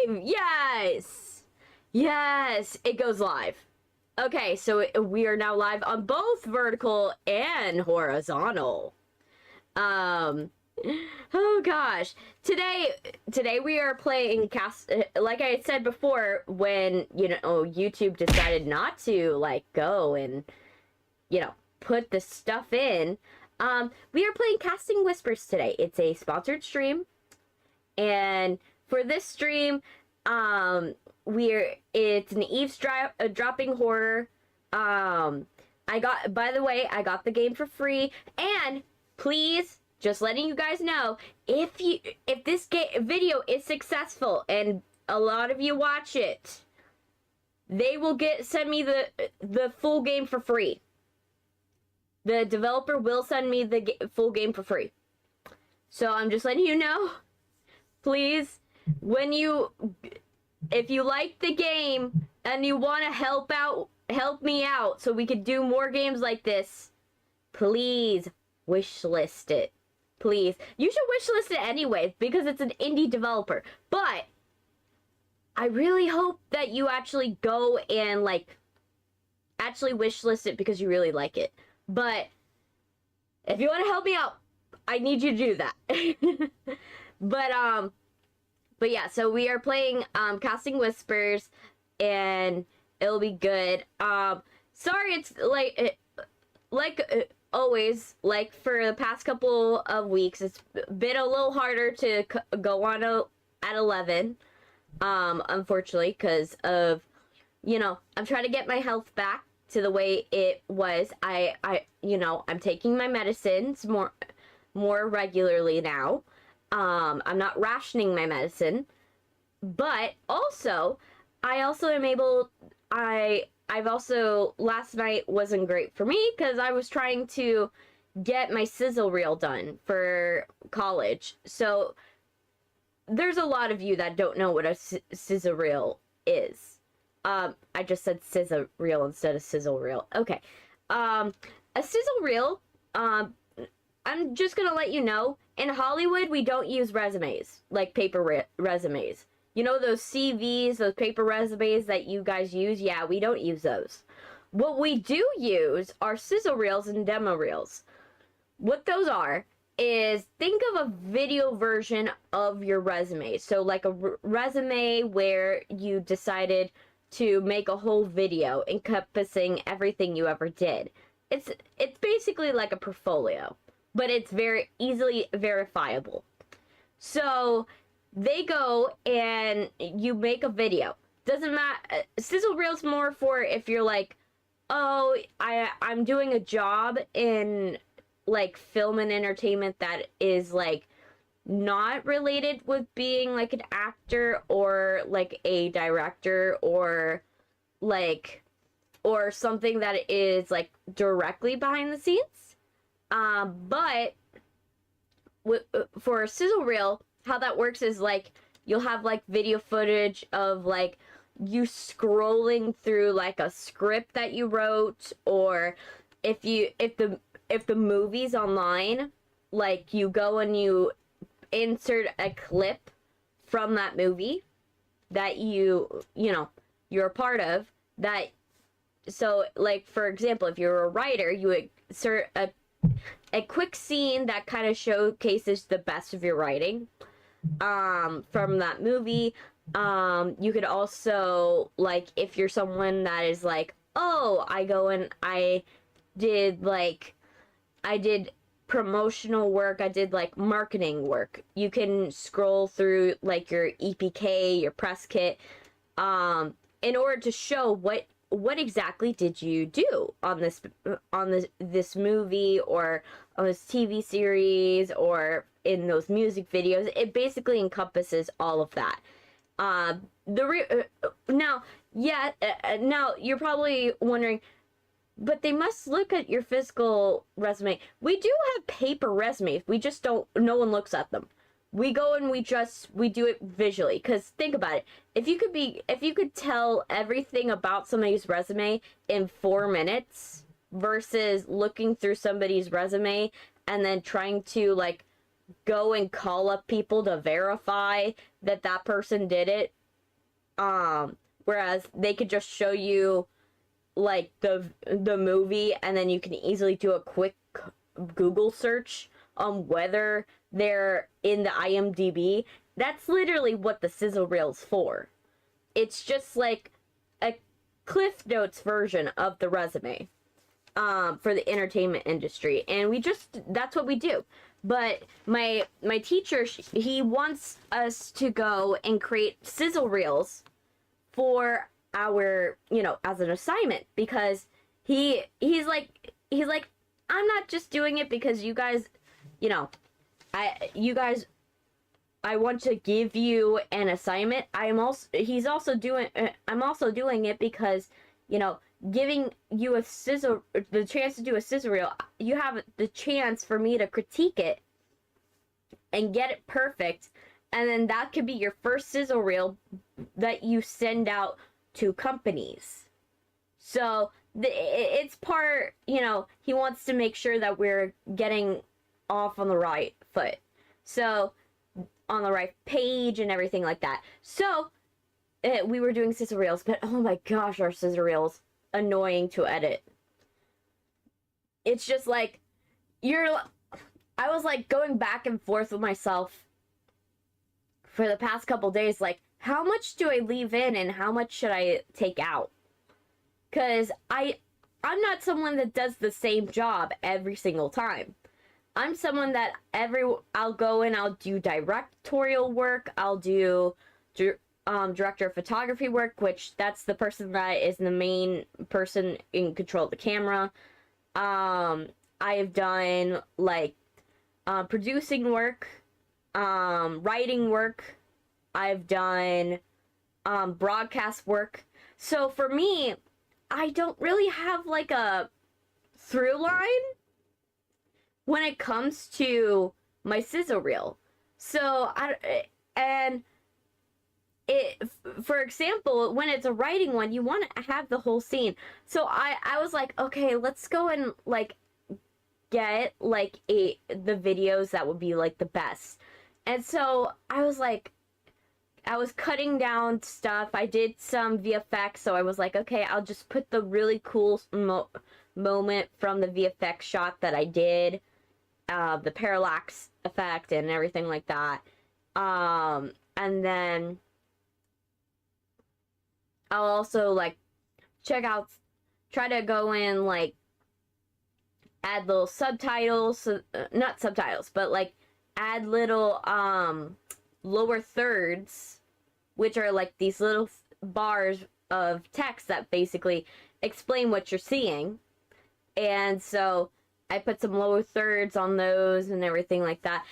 live! Yes! Yes, it goes live. Okay, so we are now live on both vertical and horizontal. Oh gosh. Today we are playing like I had said before, when, YouTube decided not to, like, go and, put the stuff in. We are playing Casting Whsipers today. It's a sponsored stream. And for this stream, it's an eavesdropping horror. I got the game for free, and please, just letting you guys know, if this video is successful and a lot of you watch it, they will send me the full game for free. The developer will send me the full game for free. So I'm just letting you know. Please, if you like the game and you want to help me out so we could do more games like this, please wishlist it. Please. You should wishlist it anyway because it's an indie developer. But I really hope that you actually go and actually wishlist it because you really like it. But if you want to help me out, I need you to do that. But yeah, so we are playing Casting Whsipers, and it'll be good. Sorry, it's always, like for the past couple of weeks, it's been a little harder to go on at 11. Unfortunately, because of, I'm trying to get my health back to the way it was. I'm taking my medicines more regularly now. I'm not rationing my medicine, but also, last night wasn't great for me because I was trying to get my sizzle reel done for college. So there's a lot of you that don't know what a sizzle reel is. I just said sizzle reel instead of sizzle reel. Okay. A sizzle reel, I'm just gonna let you know, in Hollywood, we don't use resumes, like paper resumes. You know those CVs, those paper resumes that you guys use? Yeah, we don't use those. What we do use are sizzle reels and demo reels. What those are is, think of a video version of your resume. So like a resume where you decided to make a whole video encompassing everything you ever did. It's basically like a portfolio, but it's very easily verifiable. So they go and you make a video. Doesn't matter. Sizzle reel's more for if you're like, oh, I'm doing a job in like film and entertainment that is like not related with being like an actor or like a director or something that is like directly behind the scenes. But for a sizzle reel, how that works is like you'll have like video footage of like you scrolling through like a script that you wrote, or if the movie's online, like you go and you insert a clip from that movie that you're a part of that. So like, for example, if you're a writer, you insert a quick scene that kind of showcases the best of your writing from that movie. You could also, like, if you're someone that is like, oh, I go and I did promotional work, I did like marketing work, you can scroll through like your EPK, your press kit, in order to show what exactly did you do on this movie, or on this TV series, or in those music videos. It basically encompasses all of that. Now you're probably wondering, but they must look at your physical resume. We do have paper resumes. We just don't, no one looks at them. We go and we do it visually. Because think about it. If you could tell everything about somebody's resume in 4 minutes versus looking through somebody's resume and then trying to like go and call up people to verify that person did it Whereas they could just show you like the movie, and then you can easily do a quick Google search on whether they're in the IMDb. That's literally what the sizzle reel's for. It's just like a Cliff Notes version of the resume for the entertainment industry, and that's what we do. But my teacher, he wants us to go and create sizzle reels for our, as an assignment, because he's like I'm not just doing it because you guys, I want to give you an assignment. I'm also doing it because, giving you the chance to do a sizzle reel, you have the chance for me to critique it and get it perfect, and then that could be your first sizzle reel that you send out to companies. So it's part, he wants to make sure that we're getting off on the right foot, so on the right page and everything like that. So we were doing sizzle reels, but oh my gosh, our sizzle reels annoying to edit. It's just like I was like going back and forth with myself for the past couple days, like, how much do I leave in and how much should I take out? Because I'm not someone that does the same job every single time. I'm someone that I'll go and I'll do directorial work, I'll do director of photography work, which that's the person that is the main person in control of the camera. I have done like producing work, writing work. I've done broadcast work. So for me, I don't really have like a through line when it comes to my sizzle reel. So for example, when it's a writing one, you want to have the whole scene. So I was like, okay, let's go and like get like the videos that would be like the best. And so I was like, I was cutting down stuff. I did some VFX, so I was like, okay, I'll just put the really cool moment from the VFX shot that I did, the parallax effect and everything like that. And then I'll also like try to go in, like add little subtitles, not subtitles, but like add little lower thirds, which are like these little bars of text that basically explain what you're seeing. And so I put some lower thirds on those and everything like that.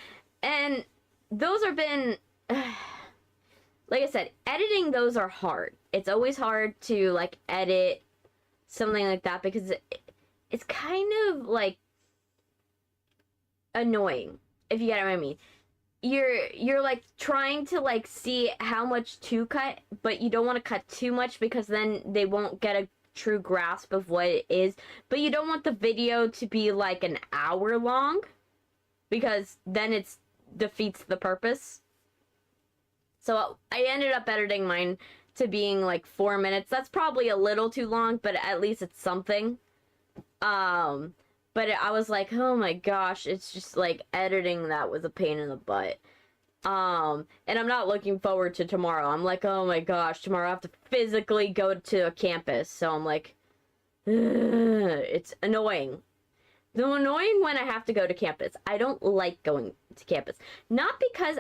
And those have been, like I said, editing those are hard. It's always hard to like edit something like that because it's kind of like annoying, if you get what I mean. You're like trying to like see how much to cut, but you don't want to cut too much because then they won't get a true grasp of what it is. But you don't want the video to be like an hour long because then it defeats the purpose. So I ended up editing mine to being like 4 minutes. That's probably a little too long, but at least it's something. But I was like, oh my gosh, it's just like editing that was a pain in the butt. And I'm not looking forward to tomorrow. I'm like, oh my gosh, tomorrow I have to physically go to a campus. So I'm like, ugh, it's annoying. The annoying when I have to go to campus. I don't like going to campus. Not because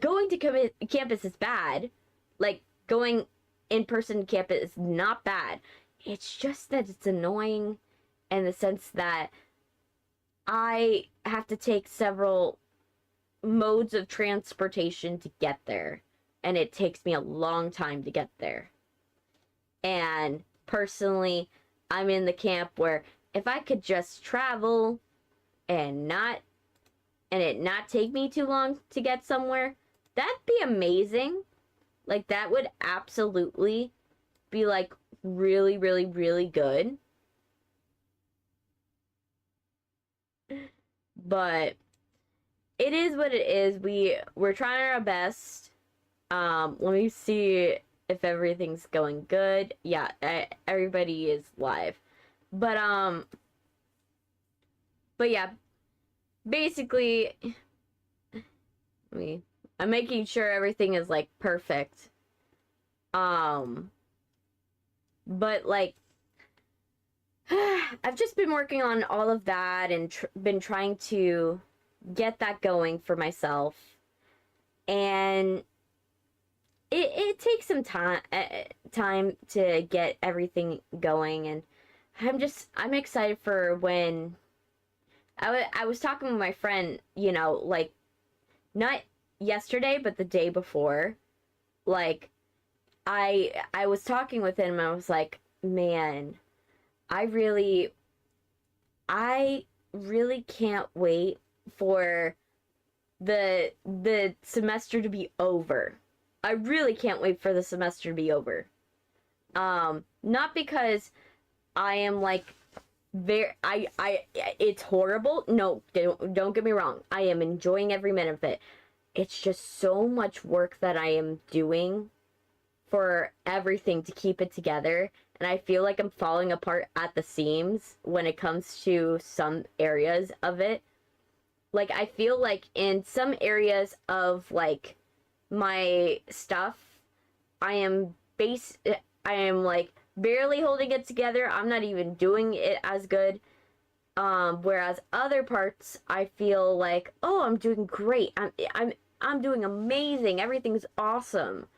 going to campus is bad. Like, going in person to campus is not bad. It's just that it's annoying in the sense that I have to take several modes of transportation to get there, and it takes me a long time to get there. And personally, I'm in the camp where if I could just travel and it not take me too long to get somewhere, that'd be amazing. Like, that would absolutely be like really, really, really good. But it is what it is. We're trying our best. Let me see if everything's going good. Yeah, everybody is live. But yeah, basically, I'm making sure everything is like perfect. But like, I've just been working on all of that and been trying to get that going for myself, and it takes some time to get everything going. And I'm excited for when I was talking with my friend, you know, like not yesterday but the day before. Like I was talking with him and I was like, man, I really can't wait for the semester to be over. I really can't wait for the semester to be over. Not because I am like it's horrible. No, don't get me wrong. I am enjoying every minute of it. It's just so much work that I am doing for everything to keep it together, and I feel like I'm falling apart at the seams when it comes to some areas of it. Like, I feel like in some areas of like my stuff, I am like barely holding it together. I'm not even doing it as good. Whereas other parts, I feel like, oh, I'm doing great. I'm doing amazing. Everything's awesome.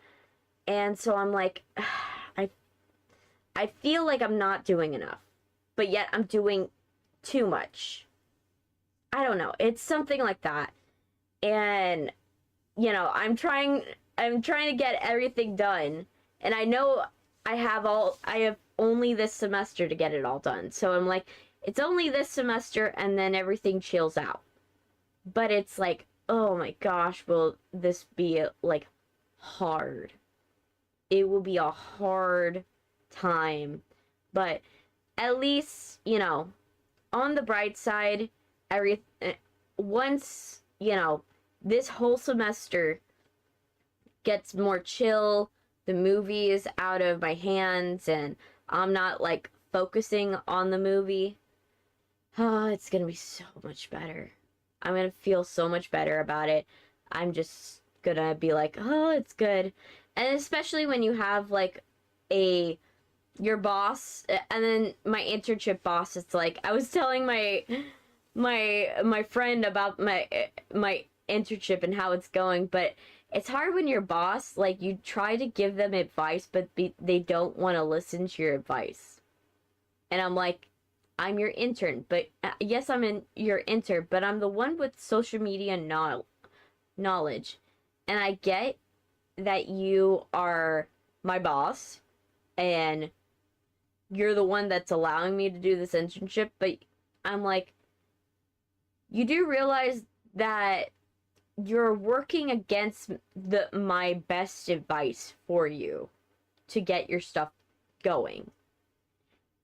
And so I'm like, I feel like I'm not doing enough, but yet I'm doing too much. I don't know. It's something like that. And you know, I'm trying to get everything done, and I know I have only this semester to get it all done. So I'm like, it's only this semester and then everything chills out. But it's like, oh my gosh, will this be like hard? It will be a hard time. But at least, you know, on the bright side, once, you know, this whole semester gets more chill, the movie is out of my hands, and I'm not like focusing on the movie, oh, it's gonna be so much better. I'm gonna feel so much better about it. I'm just gonna be like, oh, it's good. And especially when you have like your boss, and then my internship boss, it's like, I was telling my friend about my internship and how it's going, but it's hard when your boss, like, you try to give them advice, but they don't want to listen to your advice. And I'm like, I'm your intern, but yes, your intern, but I'm the one with social media knowledge. And I get that you are my boss and you're the one that's allowing me to do this internship, but I'm like, you do realize that you're working against my best advice for you to get your stuff going.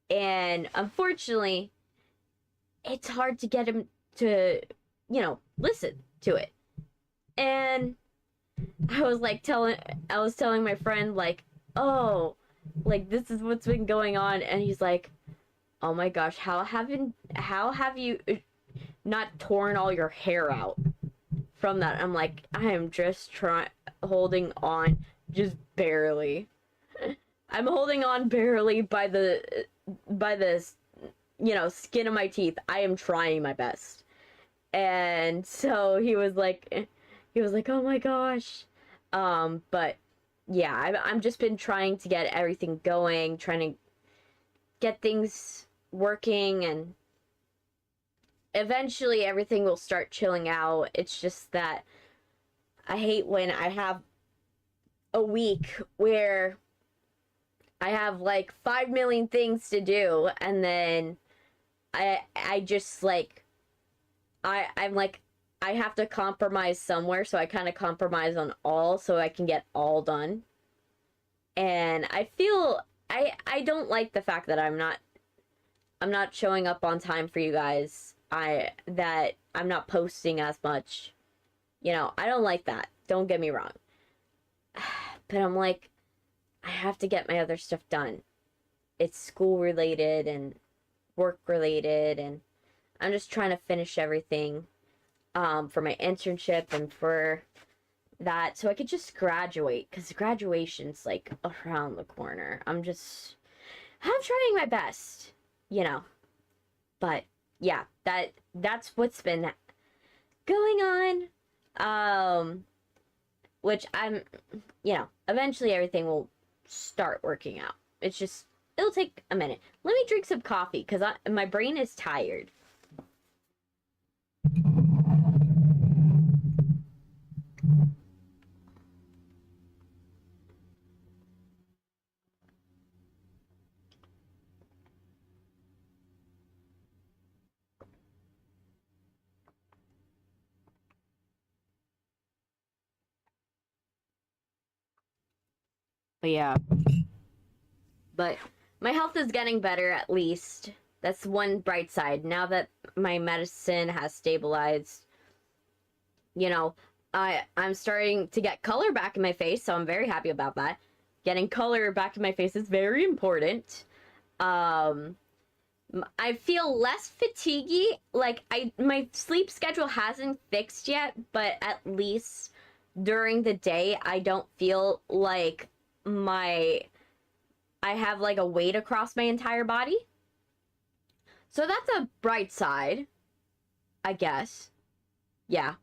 And unfortunately, it's hard to get him to, you know, listen to it. And I was telling my friend, like, oh, like, this is what's been going on. And he's like, oh my gosh, how have you not torn all your hair out from that? I'm like, I am just holding on just barely. I'm holding on barely by the you know, skin of my teeth. I am trying my best. And so he was like, oh my gosh. But yeah, I'm just been trying to get everything going, trying to get things working, and eventually everything will start chilling out. It's just that I hate when I have a week where I have like 5 million things to do, and then I just like, I'm like, I have to compromise somewhere, so I kind of compromise on all so I can get all done. And I feel I don't like the fact that I'm not showing up on time for you guys. That I'm not posting as much. You know, I don't like that. Don't get me wrong. But I'm like, I have to get my other stuff done. It's school related and work related, and I'm just trying to finish everything for my internship and for that so I could just graduate, because graduation's like around the corner. I'm trying my best, you know. But yeah, that's what's been going on. Which I'm, you know, eventually everything will start working out. It'll take a minute. Let me drink some coffee because my brain is tired. But yeah. But my health is getting better, at least. That's one bright side. Now that my medicine has stabilized, you know, I'm starting to get color back in my face, so I'm very happy about that. Getting color back in my face is very important. I feel less fatiguey. Like, my sleep schedule hasn't fixed yet, but at least during the day, I don't feel like I have like a weight across my entire body. So that's a bright side, I guess. Yeah,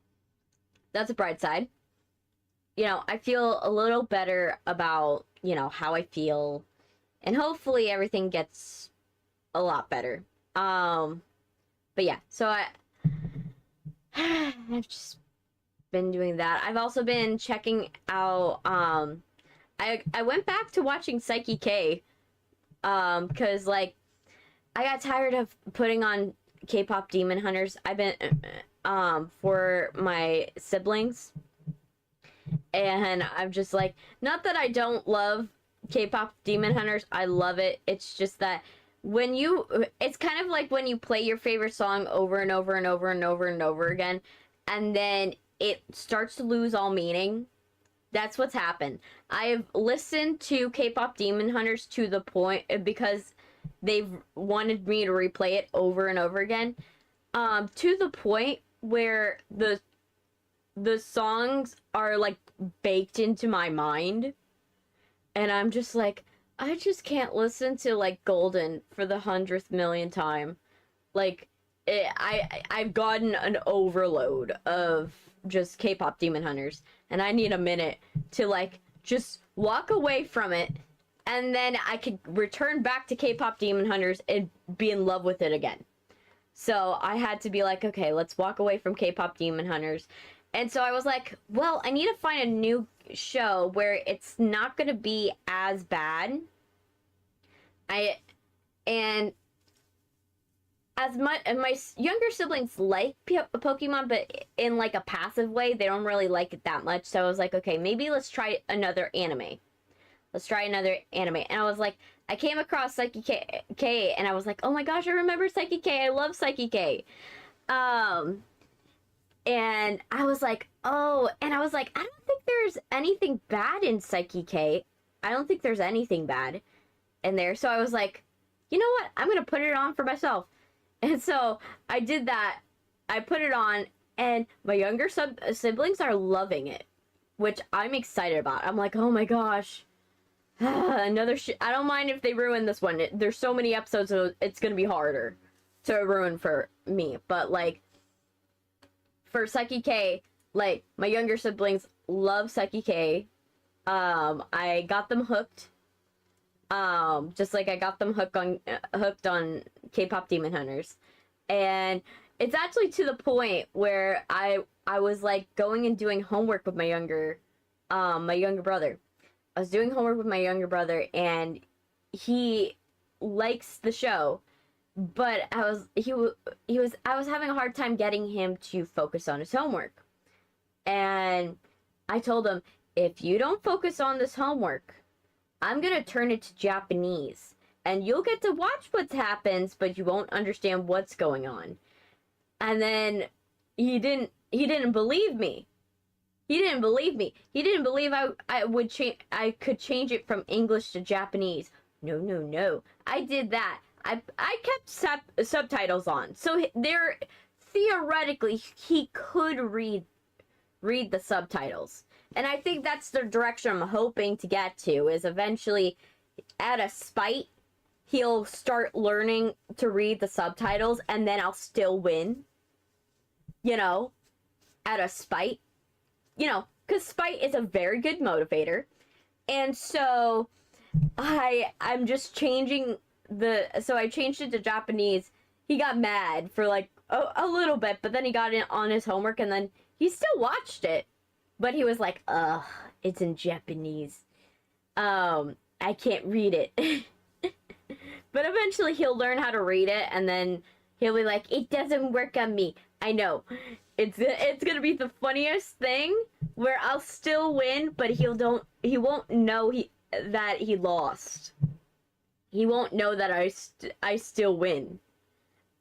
that's a bright side. You know, I feel a little better about, you know, how I feel, and hopefully everything gets a lot better. But yeah, so I've just been doing that. I've also been checking out, I went back to watching Psyche K, because, like, I got tired of putting on K-pop Demon Hunters. I've been, for my siblings, and I'm just like, not that I don't love K-pop Demon Hunters, I love it. It's just that it's kind of like when you play your favorite song over and over and over and over and over again, and then it starts to lose all meaning. That's what's happened. I have listened to K-pop Demon Hunters to the point, because they've wanted me to replay it over and over again, to the point where the songs are like baked into my mind, and I'm just like, I just can't listen to like Golden for the 100th million time. Like, I've gotten an overload of just K-pop Demon Hunters, and I need a minute to like just walk away from it, and then I could return back to K-pop Demon Hunters and be in love with it again. So I had to be like, okay, let's walk away from K-pop Demon Hunters. And so I was like, well, I need to find a new show where it's not going to be as bad. And as much, and my younger siblings like Pokemon, but in like a passive way, they don't really like it that much. So I was like, okay, maybe let's try another anime. And I was like, I came across Psyche K, and I was like, oh my gosh, I remember Psyche K. I love Psyche K. And I was like, I don't think there's anything bad in Psyche K. I don't think there's anything bad in there. So I was like, you know what? I'm going to put it on for myself. And so I did that. I put it on, and my younger siblings are loving it, which I'm excited about. I'm like, oh my gosh. Another I don't mind if they ruin this one. There's so many episodes, so it's going to be harder to ruin for me. But, like, for Psyche K, like, my younger siblings love Psyche K. I got them hooked. Just like I got them hooked on K-pop Demon Hunters. And it's actually to the point where I was like going and doing homework with my younger brother. I was doing homework with my younger brother, and he likes the show, but I was having a hard time getting him to focus on his homework. And I told him, if you don't focus on this homework, I'm going to turn it to Japanese, and you'll get to watch what happens, but you won't understand what's going on. And then he didn't believe me. He didn't believe me. He didn't believe I could change it from English to Japanese. No, no, no. I did that. I kept subtitles on. So there, theoretically, he could read the subtitles. And I think that's the direction I'm hoping to get to, is eventually, out of spite, he'll start learning to read the subtitles, and then I'll still win. You know, out of spite. You know, because spite is a very good motivator. And so I'm just changing so I changed it to Japanese. He got mad for like a little bit, but then he got in on his homework, and then he still watched it. But he was like, ugh, it's in Japanese. I can't read it. But eventually he'll learn how to read it, and then he'll be like, it doesn't work on me. I know. It's gonna be the funniest thing where I'll still win, but he won't know that he lost. He won't know that I still win.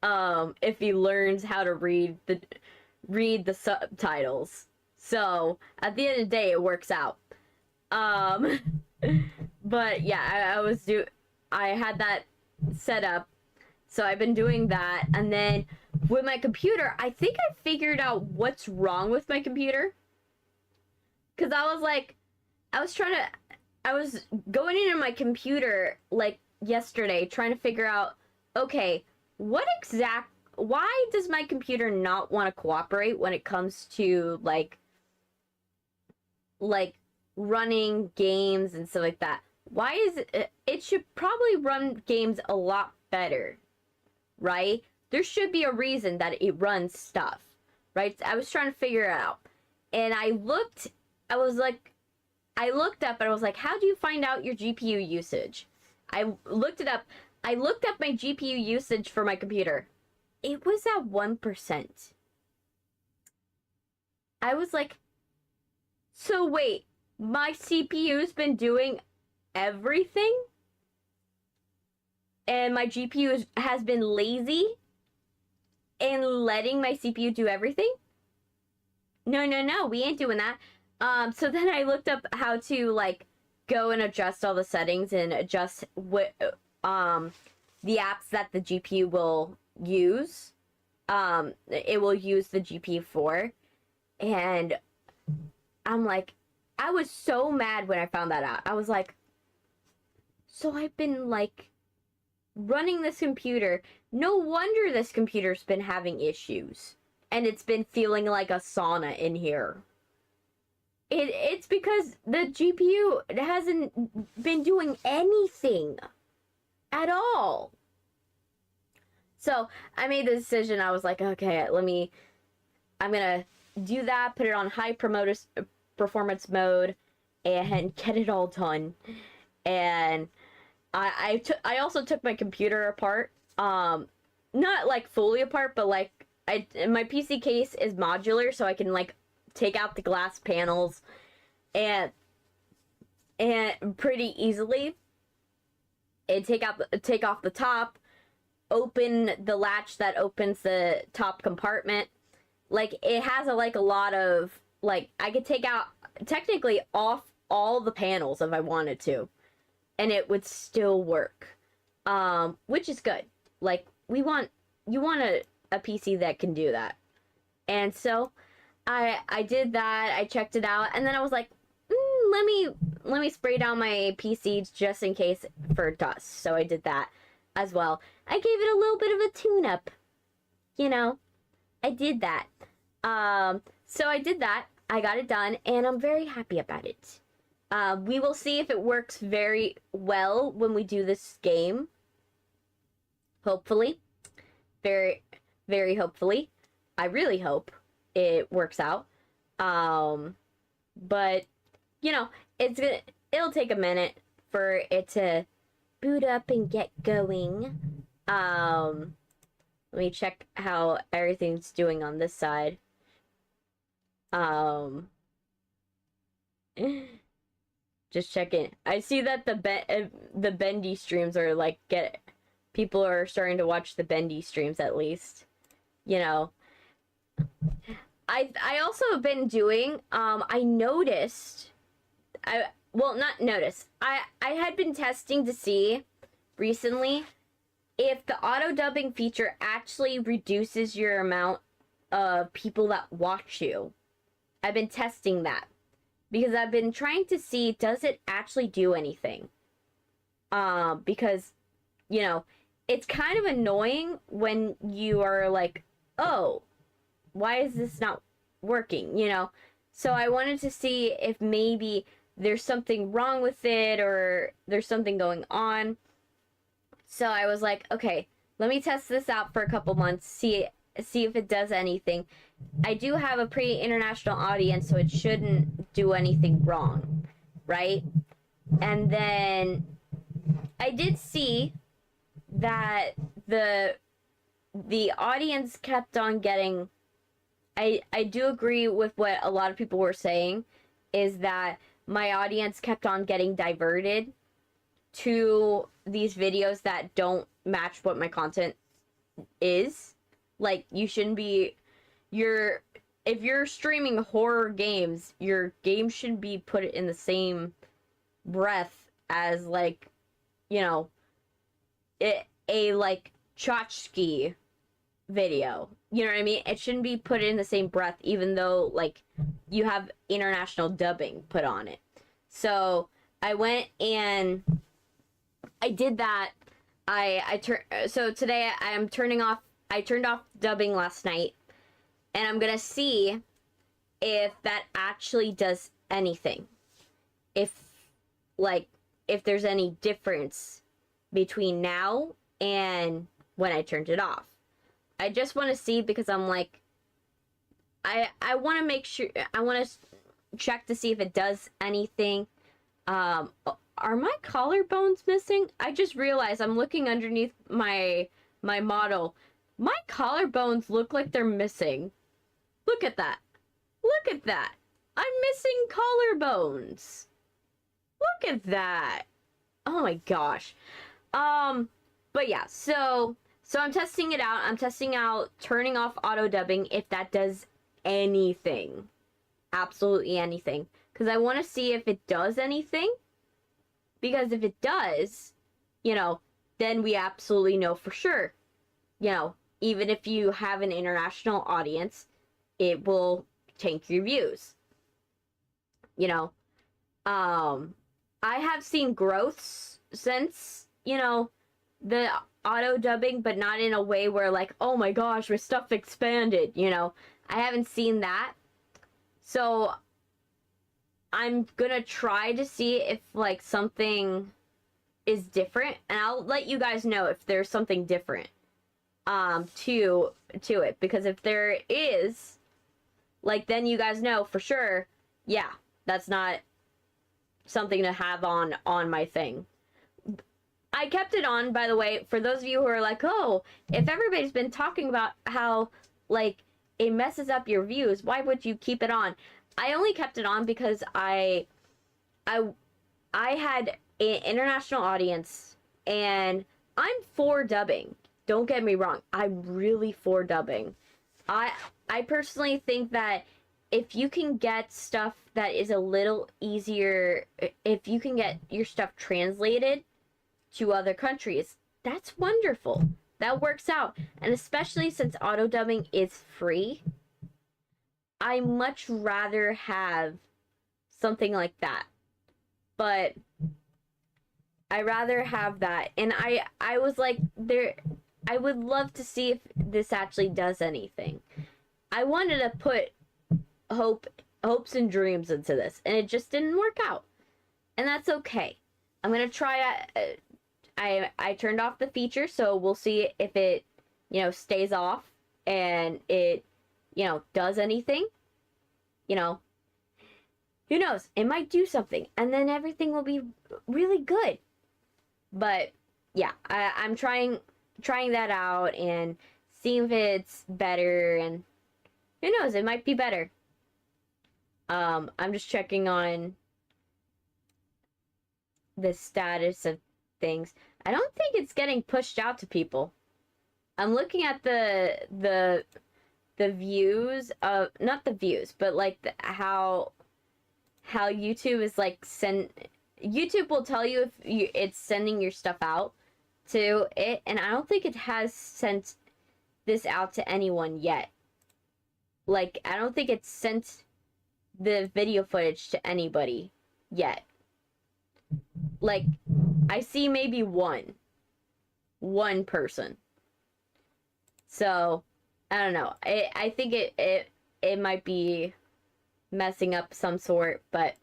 If he learns how to read the subtitles. So at the end of the day, it works out. But yeah, I had that set up. So I've been doing that, and then with my computer, I think I figured out what's wrong with my computer. Cause I was going into my computer like yesterday trying to figure out, okay, why does my computer not want to cooperate when it comes to like running games and stuff like that? Why is it should probably run games a lot better, right? There should be a reason that it runs stuff, right? I was trying to figure it out. And I looked up and I was like, how do you find out your GPU usage? I looked it up. I looked up my GPU usage for my computer. It was at 1%. I was like, so wait, my CPU's been doing everything? And my GPU has been lazy in letting my CPU do everything? No, we ain't doing that. So then I looked up how to like go and adjust all the settings and adjust what the apps that the GPU will use. It will use the GPU for. And I'm like, I was so mad when I found that out. I was like, so I've been like running this computer. No wonder this computer's been having issues. And it's been feeling like a sauna in here. It's because the GPU hasn't been doing anything at all. So I made the decision. I was like, okay, I'm gonna do that, put it on high performance mode, and get it all done. And I also took my computer apart. Not like fully apart, but like my PC case is modular, so I can like take out the glass panels and pretty easily, and take off the top, open the latch that opens the top compartment. Like it has a lot of like, I could take out technically off all the panels if I wanted to, and it would still work, which is good. Like you want a PC that can do that. And so I did that. I checked it out, and then I was like, let me spray down my PC just in case for dust. So I did that as well. I gave it a little bit of a tune-up. You know, I did that. So I did that. I got it done, and I'm very happy about it. We will see if it works very well when we do this game. Hopefully. Very, very hopefully. I really hope it works out. But you know, it'll take a minute for it to boot up and get going. Let me check how everything's doing on this side. Just checking. I see that the bendy streams are like people are starting to watch the bendy streams, at least. You know, I also have been doing, I noticed, well, not noticed, I had been testing to see recently if the auto dubbing feature actually reduces your amount of people that watch you. I've been testing that because I've been trying to see, does it actually do anything? Because, you know, it's kind of annoying when you are like, oh, why is this not working, you know? So I wanted to see if maybe there's something wrong with it or there's something going on. So I was like, okay, let me test this out for a couple months, see if it does anything. I do have a pretty international audience, so it shouldn't do anything wrong, right? And then I did see that the audience kept on getting, I do agree with what a lot of people were saying, is that my audience kept on getting diverted to these videos that don't match what my content is. Like, you shouldn't be, if you're streaming horror games, your game should be put in the same breath as, like, you know, a like tchotchke video. You know what I mean? It shouldn't be put in the same breath, even though, like, you have international dubbing put on it. So I went and I did that. So today I turned off dubbing last night, and I'm gonna see if that actually does anything. If there's any difference between now and when I turned it off. I just want to see, because I'm like, I want to make sure, I want to check to see if it does anything. Are my collarbones missing? I just realized I'm looking underneath my model. My collarbones look like they're missing. Look at that. Look at that. I'm missing collarbones. Look at that. Oh my gosh. But yeah, so I'm testing it out. I'm testing out turning off auto dubbing, if that does anything. Absolutely anything. Because I want to see if it does anything. Because if it does, you know, then we absolutely know for sure. You know, even if you have an international audience, it will tank your views. You know, I have seen growths since, you know, the auto dubbing, but not in a way where, like, oh my gosh, my stuff expanded, you know. I haven't seen that. So I'm gonna try to see if, like, something is different, and I'll let you guys know if there's something different to it, because if there is, like, then you guys know for sure, yeah, that's not something to have on my thing. I kept it on, by the way, for those of you who are like, oh, if everybody's been talking about how, like, it messes up your views, why would you keep it on? I only kept it on because I had an international audience, and I'm for dubbing. Don't get me wrong. I'm really for dubbing. I personally think that if you can get stuff that is a little easier, if you can get your stuff translated to other countries, that's wonderful. That works out. And especially since auto dubbing is free, I much rather have something like that. But I rather have that. And I was like, I would love to see if this actually does anything. I wanted to put hopes and dreams into this, and it just didn't work out. And that's okay. I'm gonna try it. I turned off the feature, so we'll see if it, you know, stays off and it, you know, does anything. You know, who knows? It might do something, and then everything will be really good. But yeah, I'm trying that out and seeing if it's better, and who knows? It might be better. I'm just checking on the status of things. I don't think it's getting pushed out to people. I'm looking at the the views of, not the views, but like how YouTube is like YouTube will tell you if it's sending your stuff out to it, and I don't think it has sent this out to anyone yet. Like, I don't think it's sent the video footage to anybody yet. Like, I see maybe one person. So, I don't know. I think it might be messing up some sort, but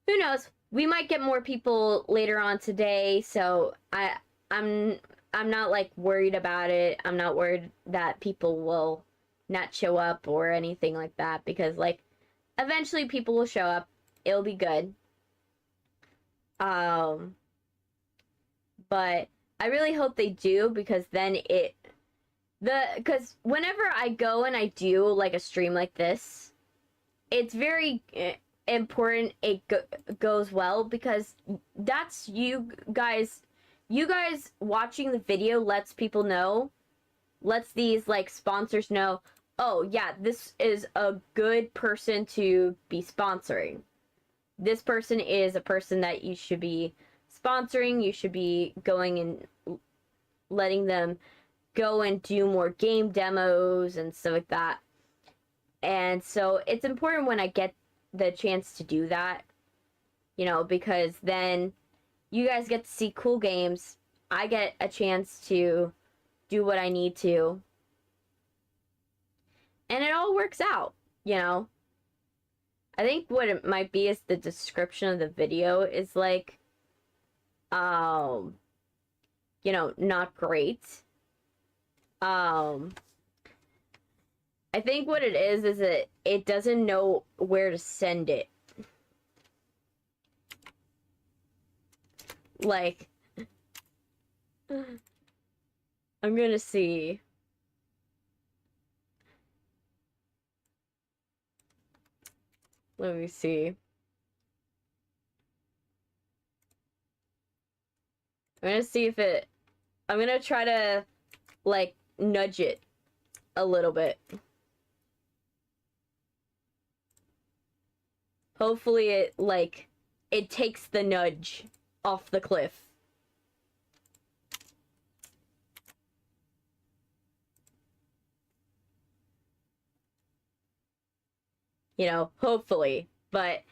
who knows? We might get more people later on today, so I'm not like worried about it. I'm not worried that people will not show up or anything like that, because like eventually people will show up. It'll be good. But I really hope they do, because then because whenever I go and I do like a stream like this, it's very important it goes well, because that's you guys watching the video lets people know, lets these like sponsors know, oh yeah, this is a good person to be sponsoring. This person is a person that you should be sponsoring. You should be going and letting them go and do more game demos and stuff like that. And so it's important when I get the chance to do that, you know, because then you guys get to see cool games. I get a chance to do what I need to. And it all works out, you know. I think what it might be is the description of the video is like, you know, not great. I think what it is that it doesn't know where to send it. Like, I'm gonna see. Let me see. I'm gonna see if I'm gonna try to, like, nudge it a little bit. Hopefully it takes the nudge off the cliff. You know, hopefully. But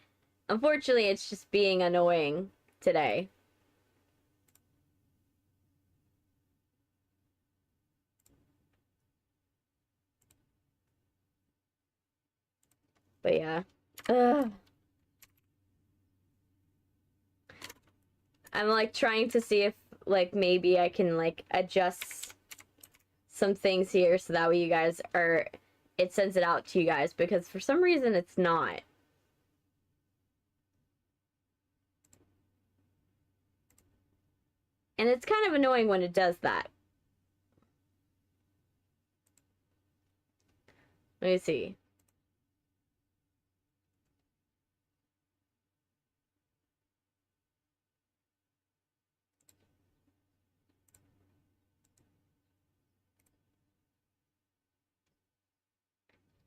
unfortunately, it's just being annoying today. But yeah. I'm like trying to see if like maybe I can like adjust some things here so that way you guys are, it sends it out to you guys, because for some reason it's not. And it's kind of annoying when it does that. Let me see.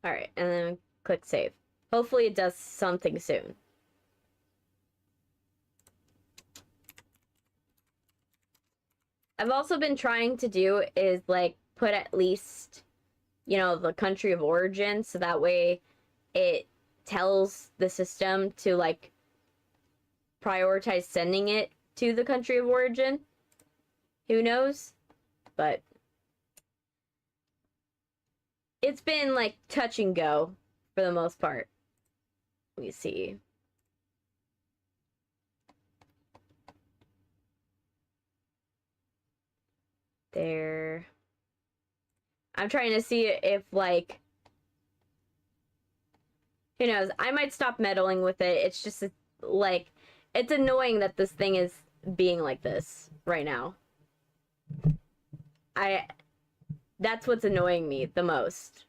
Alright, and then click save. Hopefully it does something soon. I've also been trying to do is like put at least, you know, the country of origin, so that way it tells the system to like prioritize sending it to the country of origin. Who knows? But it's been like touch and go for the most part. Let me see. There. I'm trying to see if like, who knows, I might stop meddling with it. It's just like, it's annoying that this thing is being like this right now. That's what's annoying me the most.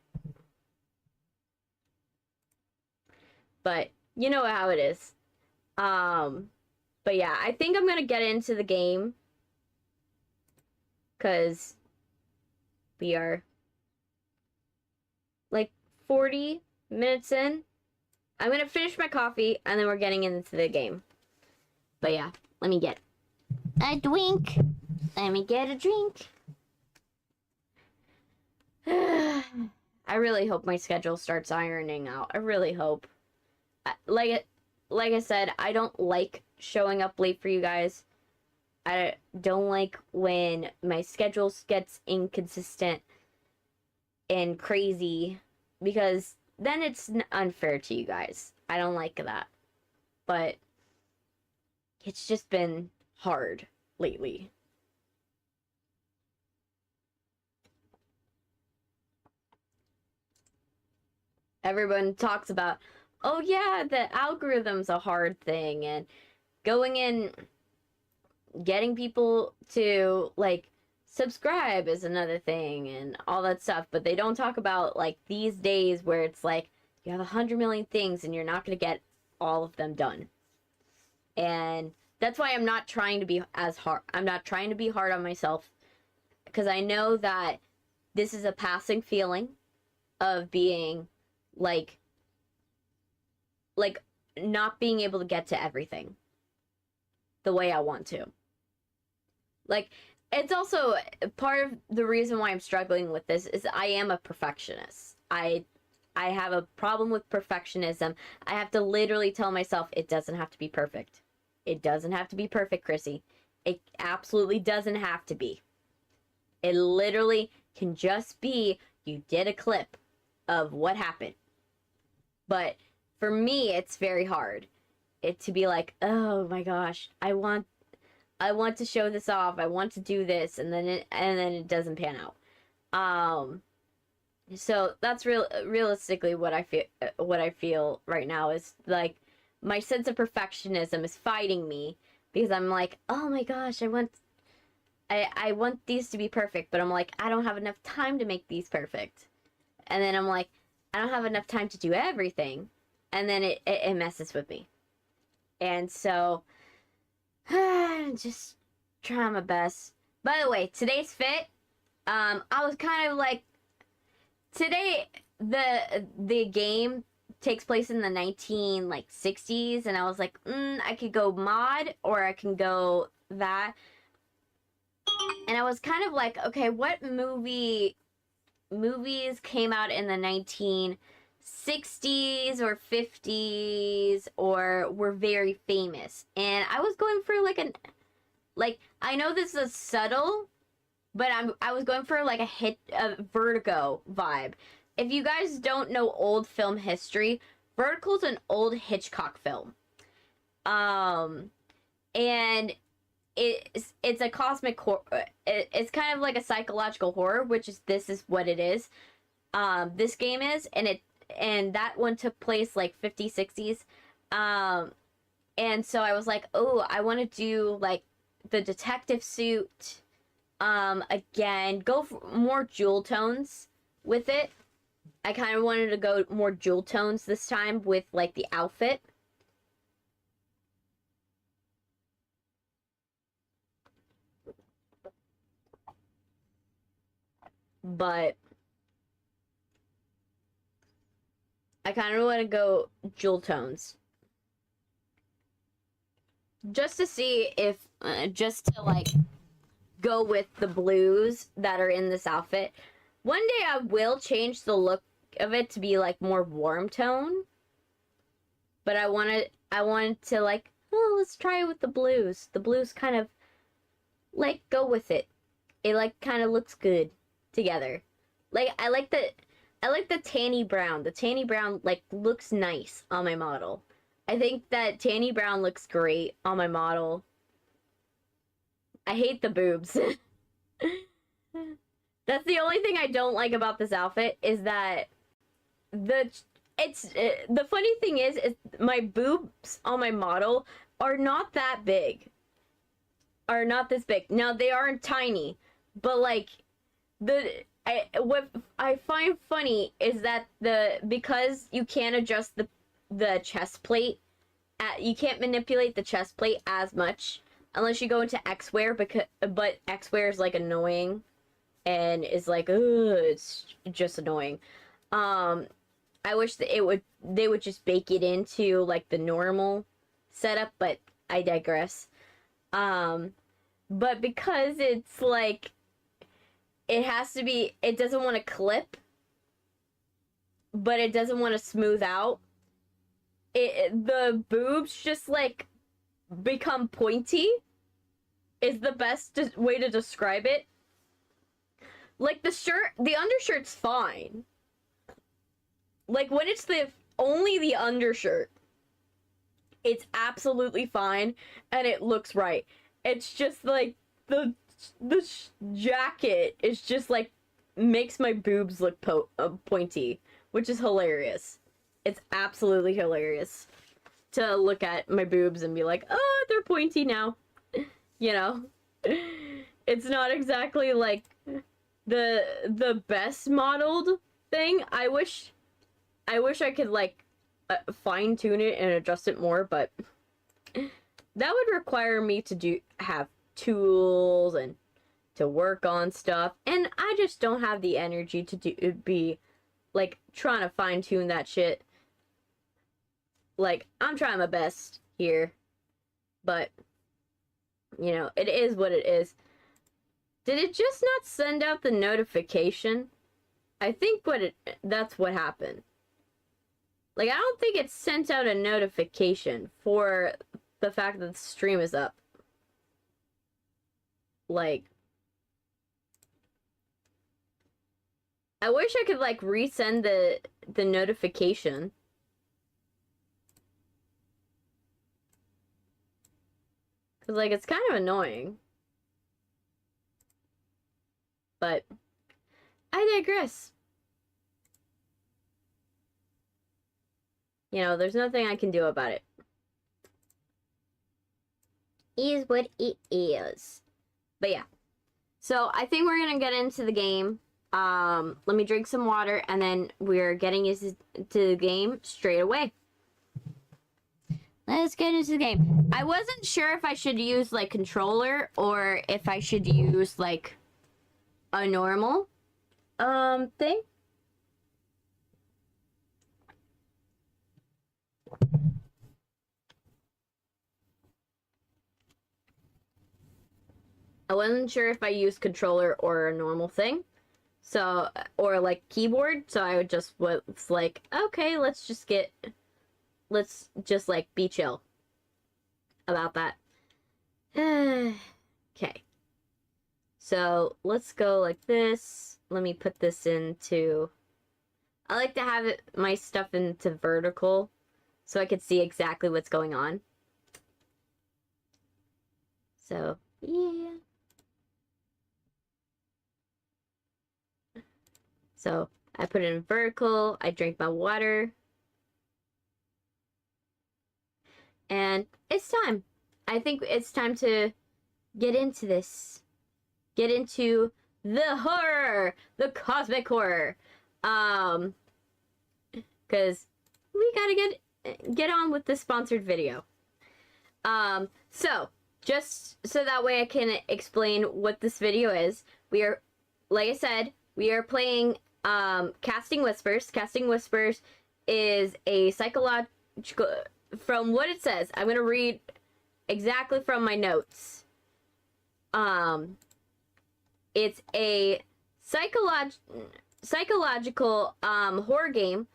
But you know how it is. But yeah, I think I'm gonna get into the game, because we are 40 minutes in. I'm gonna finish my coffee, and then we're getting into the game. But yeah, let me get a drink. Let me get a drink. I really hope my schedule starts ironing out. I really hope. Like I said, I don't like showing up late for you guys. I don't like when my schedule gets inconsistent and crazy, because then it's unfair to you guys. I don't like that. But it's just been hard lately. Everyone talks about, oh yeah, the algorithm's a hard thing, and going in, getting people to, like, subscribe is another thing, and all that stuff, but they don't talk about, like, these days where it's like, you have 100 million things, and you're not gonna get all of them done. And that's why I'm not trying to be as hard. I'm not trying to be hard on myself, because I know that this is a passing feeling of being, like not being able to get to everything the way I want to. Like, it's also part of the reason why I'm struggling with this is I am a perfectionist. I have a problem with perfectionism. I have to literally tell myself it doesn't have to be perfect. It doesn't have to be perfect, Chrissy. It absolutely doesn't have to be. It literally can just be you did a clip of what happened. But for me, it's very hard. It to be like, oh my gosh, I want to show this off. I want to do this, and then it doesn't pan out. So that's realistically what I feel right now is like my sense of perfectionism is fighting me, because I'm like, oh my gosh, I want these to be perfect, but I'm like, I don't have enough time to make these perfect. And then I'm like, I don't have enough time to do everything, and then it messes with me. And so just trying my best. By the way, today's fit, I was kind of like, today the game takes place in the 1960s, and I was like, I could go mod or I can go that. And I was kind of like, okay, what movies came out in the 1960s or 50s or were very famous? And I was going for I know this is subtle, but I was going for like a Vertigo vibe. If you guys don't know old film history, Vertigo's an old Hitchcock film. And it's a cosmic horror. It's kind of like a psychological horror, which is this is what it is. This game is, and that one took place like 50s, 60s. And so I was like, oh, I want to do like the detective suit. Again, go for more jewel tones with it. I kind of wanted to go more jewel tones this time with like the outfit. But I kind of want to go jewel tones. Just to see if, just to like go with the blues that are in this outfit. One day I will change the look of it to be like more warm tone. But I wanted to like, oh, let's try it with the blues. The blues kind of like go with it. It like kind of looks good together. Like I like the tanny brown. The tanny brown like looks nice on my model. I think that tanny brown looks great on my model. I hate the boobs. That's the only thing I don't like about this outfit is that the funny thing is my boobs on my model are not that big. Are not this big. Now they aren't tiny, but like what I find funny is that because you can't adjust the chest plate, you can't manipulate the chest plate as much unless you go into X-Wear, but X-Wear is like annoying and is like, ugh, it's just annoying. I wish that they would just bake it into like the normal setup, but I digress. But because it's like it has to be, it doesn't want to clip, but it doesn't want to smooth out. The boobs just like become pointy is the best way to describe it. Like the undershirt's fine. Like when it's only the undershirt, it's absolutely fine and it looks right. It's just like the jacket is just like makes my boobs look pointy, which is hilarious. It's absolutely hilarious to look at my boobs and be like, oh, they're pointy now. You know, it's not exactly like the best modeled thing. I wish I could like fine tune it and adjust it more, but that would require me to have tools and to work on stuff, and I just don't have the energy to be like trying to fine tune that shit. Like, I'm trying my best here, but you know, it is what it is. Did it just not send out the notification? I think that's what happened. Like, I don't think it sent out a notification for the fact that the stream is up. Like, I wish I could like resend the notification. Cause like it's kind of annoying. But I digress. You know, there's nothing I can do about it. Is what it is. But yeah. So I think we're gonna get into the game. Let me drink some water and then we're getting into the game straight away. Let's get into the game. I wasn't sure if I should use like controller or if I should use like a normal thing. I wasn't sure if I used controller or a normal thing. So, or like keyboard. So I would just was like, okay, let's just like be chill about that. Okay. So let's go like this. Let me put this into, I like to have my stuff into vertical so I could see exactly what's going on. So, yeah. So I put it in vertical, I drank my water. And it's time. I think it's time to get into this. Get into the horror, the cosmic horror. Cause we gotta get on with the sponsored video. So just so that way I can explain what this video is. We are, like I said, we are playing Casting Whsipers. Casting Whsipers is a psychological, from what it says, I'm gonna read exactly from my notes. It's a psychological horror game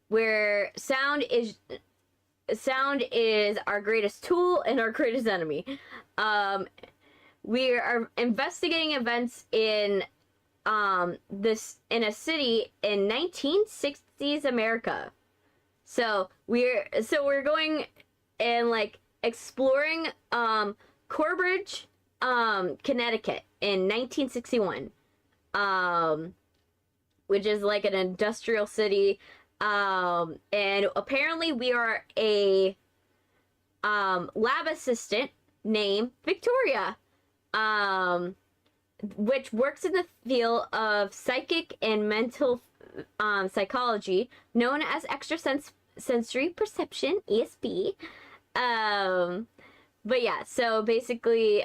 where sound is our greatest tool and our greatest enemy. We are investigating events in a city in 1960s America. So we're going and like exploring Corbridge, Connecticut in 1961, which is like an industrial city. And apparently we are a lab assistant named Victoria, which works in the field of psychic and mental psychology, known as extrasensory perception, ESP. But yeah, so basically,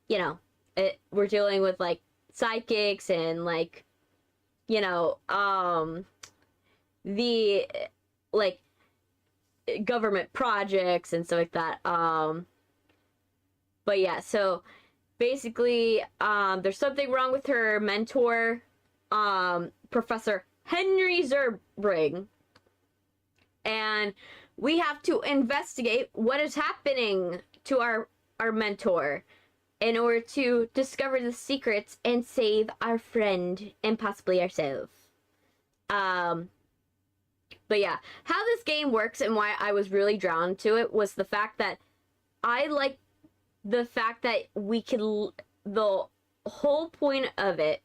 you know, we're dealing with like psychics and like, you know, the like government projects and stuff like that. But yeah, so basically, there's something wrong with her mentor, Professor Henry Zerbring, and we have to investigate what is happening to our mentor in order to discover the secrets and save our friend and possibly ourselves. But yeah, how this game works and why I was really drawn to it was the fact that I like the fact that we can, the whole point of it,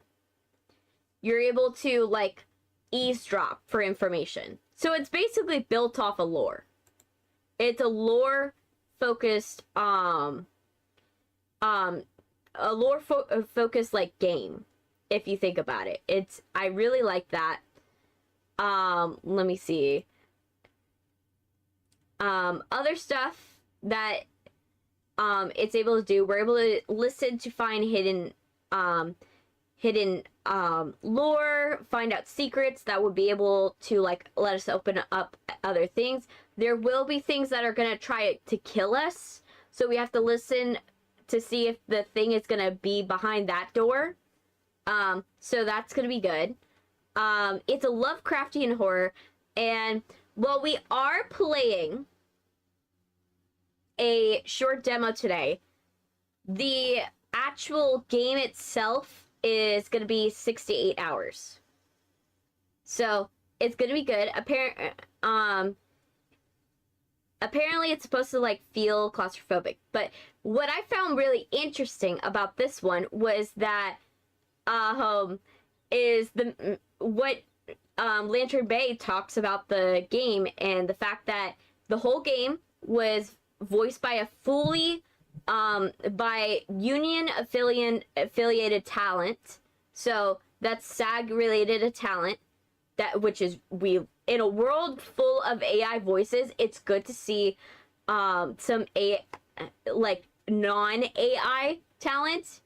you're able to like eavesdrop for information. So it's basically built off a lore. It's a lore focused focused like game, if you think about it. I really like that. Let me see. Other stuff that it's able to do, we're able to listen to find hidden lore, find out secrets that would be able to like let us open up other things. There will be things that are gonna try to kill us, so we have to listen to see if the thing is gonna be behind that door. So that's gonna be good. It's a Lovecraftian horror, and while we are playing a short demo today, the actual game itself is going to be 6 to 8 hours. So it's going to be good. Apparently it's supposed to like feel claustrophobic, but what I found really interesting about this one was that is what Lantern Bay talks about the game, and the fact that the whole game was voiced by a fully by union affiliated talent. So that's SAG related talent, that which is, we in a world full of AI voices, it's good to see some like non-AI talent,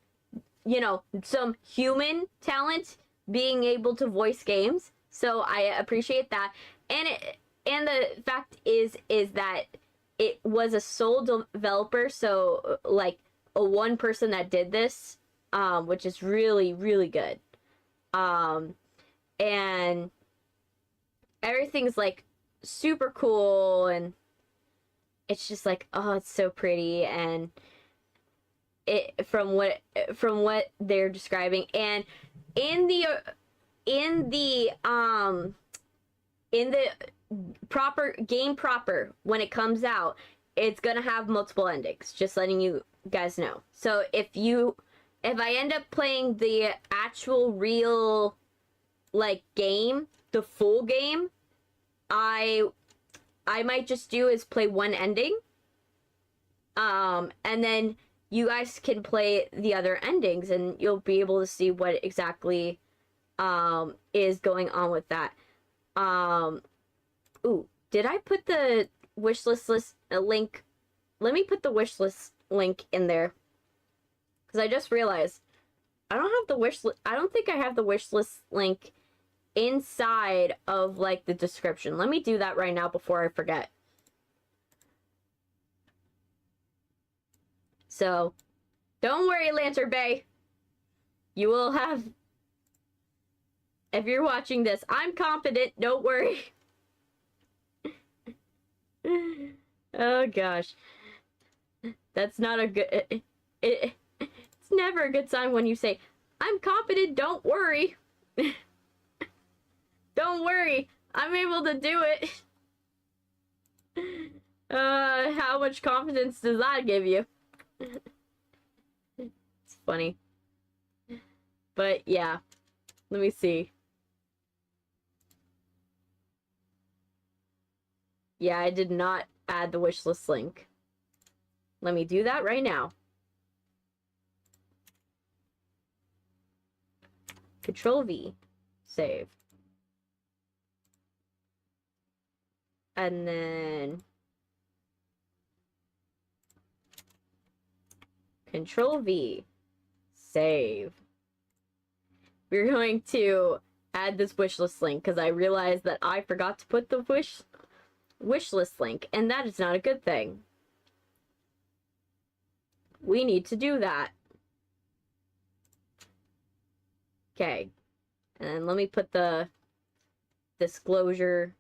you know, some human talent being able to voice games. So I appreciate that. And the fact is that it was a sole developer, so like a one person that did this, which is really, really good. And everything's like super cool, and it's just like, oh, it's so pretty, and it from what they're describing, and in the proper game proper, when it comes out, it's gonna have multiple endings, just letting you guys know. So if I end up playing the actual real like game, the full game, I might just do is play one ending, and then you guys can play the other endings, and you'll be able to see what exactly is going on with that. Ooh, did I put the wishlist link? Let me put the wishlist link in there, because I just realized I don't have the wishlist. I don't think I have the wishlist link inside of like the description. Let me do that right now before I forget. So don't worry, Lantern Bay, you will have, if you're watching this, I'm confident, don't worry. Oh gosh, that's not a good, it's never a good sign when you say, I'm confident, don't worry. Don't worry, I'm able to do it. How much confidence does that give you? It's funny. But yeah, let me see. Yeah, I did not add the wishlist link. Let me do that right now. Control V, save. And then Control V, save. We're going to add this wishlist link because I realized that I forgot to put the wishlist link, and that is not a good thing. We need to do that. Okay. And then let me put the disclosure.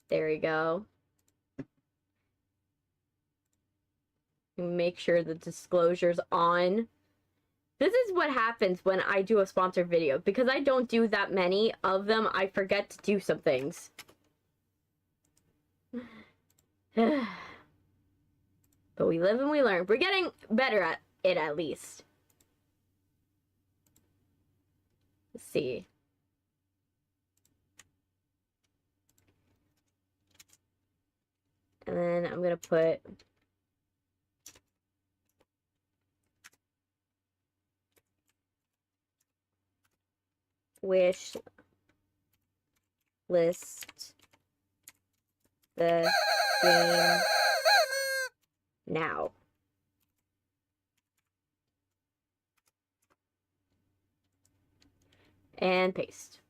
There we go. Make sure the disclosure's on. This is what happens when I do a sponsored video. Because I don't do that many of them, I forget to do some things. But we live and we learn. We're getting better at it, at least. Let's see. And then I'm gonna put wish list the game now. And paste.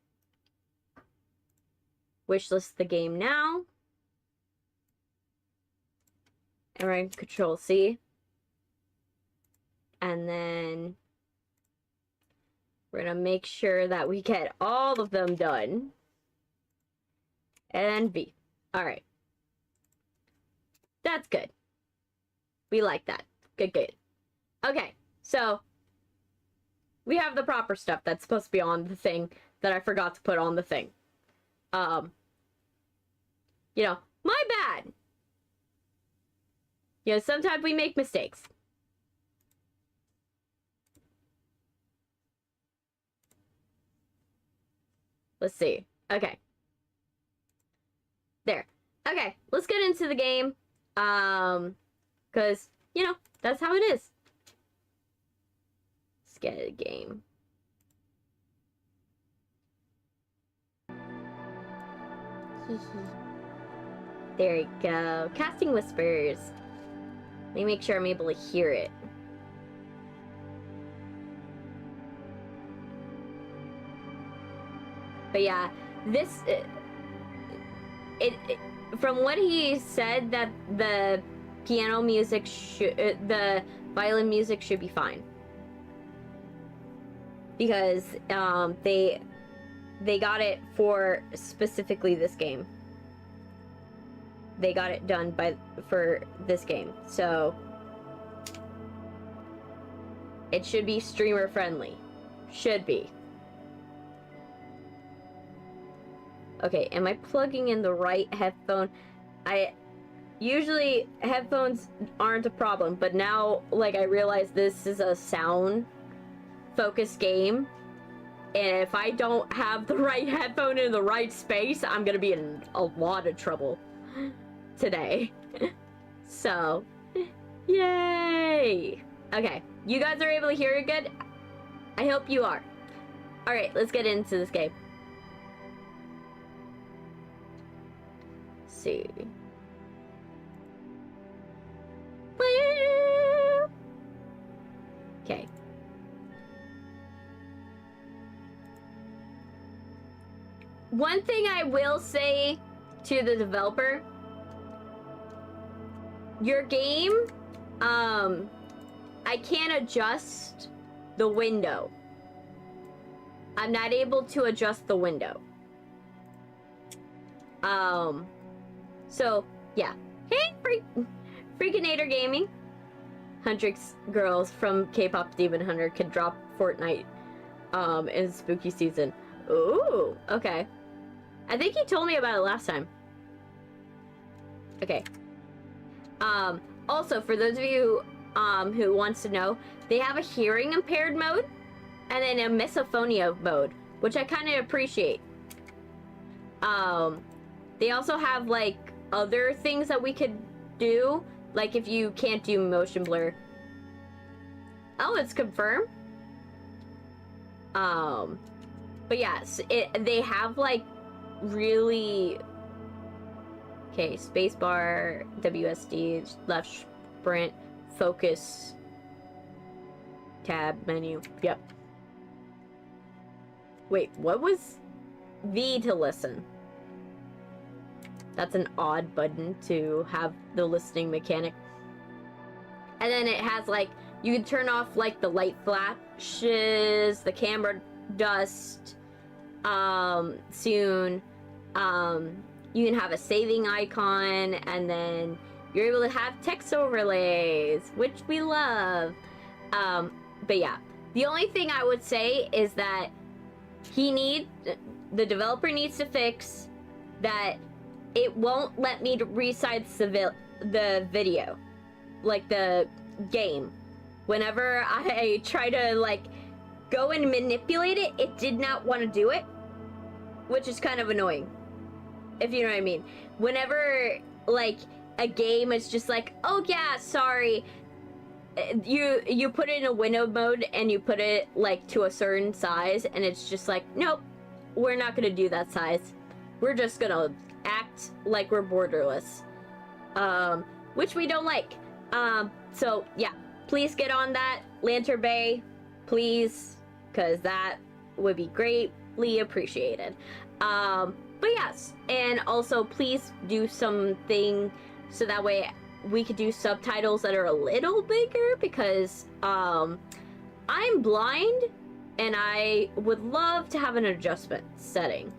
Wishlist the game now. And we're going to Control C. And then we're going to make sure that we get all of them done. And V. Alright. That's good. We like that. Good, good. Okay, so we have the proper stuff that's supposed to be on the thing that I forgot to put on the thing. You know, my bad. You know, sometimes we make mistakes. Let's see. Okay. There. Okay, let's get into the game. Because, you know, that's how it is. Let's get a game. There you go. Casting Whsipers. Let me make sure I'm able to hear it. But yeah, this... from what he said, that the piano music should... the violin music should be fine. Because, they got it for specifically this game. They got it done for this game, so it should be streamer friendly. Should be. Okay, am I plugging in the right headphone? Usually headphones aren't a problem, but now, like, I realize this is a sound focused game, and if I don't have the right headphone in the right space, I'm gonna be in a lot of trouble today. So, yay! Okay, you guys are able to hear it good? I hope you are. Alright, let's get into this game. Let's see. Okay. One thing I will say to the developer, your game, I can't adjust the window. I'm not able to adjust the window. So, yeah. Hey, Freakinator Gaming. Huntrix girls from K-pop Demon Hunter can drop Fortnite, in spooky season. Ooh, okay. I think you told me about it last time. Okay. Also, for those of you, who wants to know, they have a hearing impaired mode, and then a misophonia mode, which I kind of appreciate. They also have, like, other things that we could do, like if you can't do motion blur. Oh, it's confirmed? But yes, they have, like, really... Okay, spacebar, WSD, left sprint, focus, tab, menu. Yep. Wait, what was V to listen? That's an odd button to have the listening mechanic. And then it has like, you can turn off like the light flashes, the camera dust, soon. You can have a saving icon, and then you're able to have text overlays, which we love. But yeah, the only thing I would say is that the developer needs to fix that it won't let me to resize the video, like the game. Whenever I try to like go and manipulate it, it did not want to do it, which is kind of annoying, if you know what I mean. Whenever like a game is just like, oh yeah, sorry, you put it in a window mode and you put it like to a certain size, and it's just like, nope, we're not gonna do that size. We're just gonna act like we're borderless, which we don't like. So yeah, please get on that, Lantern Bay, please, because that would be greatly appreciated. But yes, and also please do something so that way we could do subtitles that are a little bigger, because I'm blind and I would love to have an adjustment setting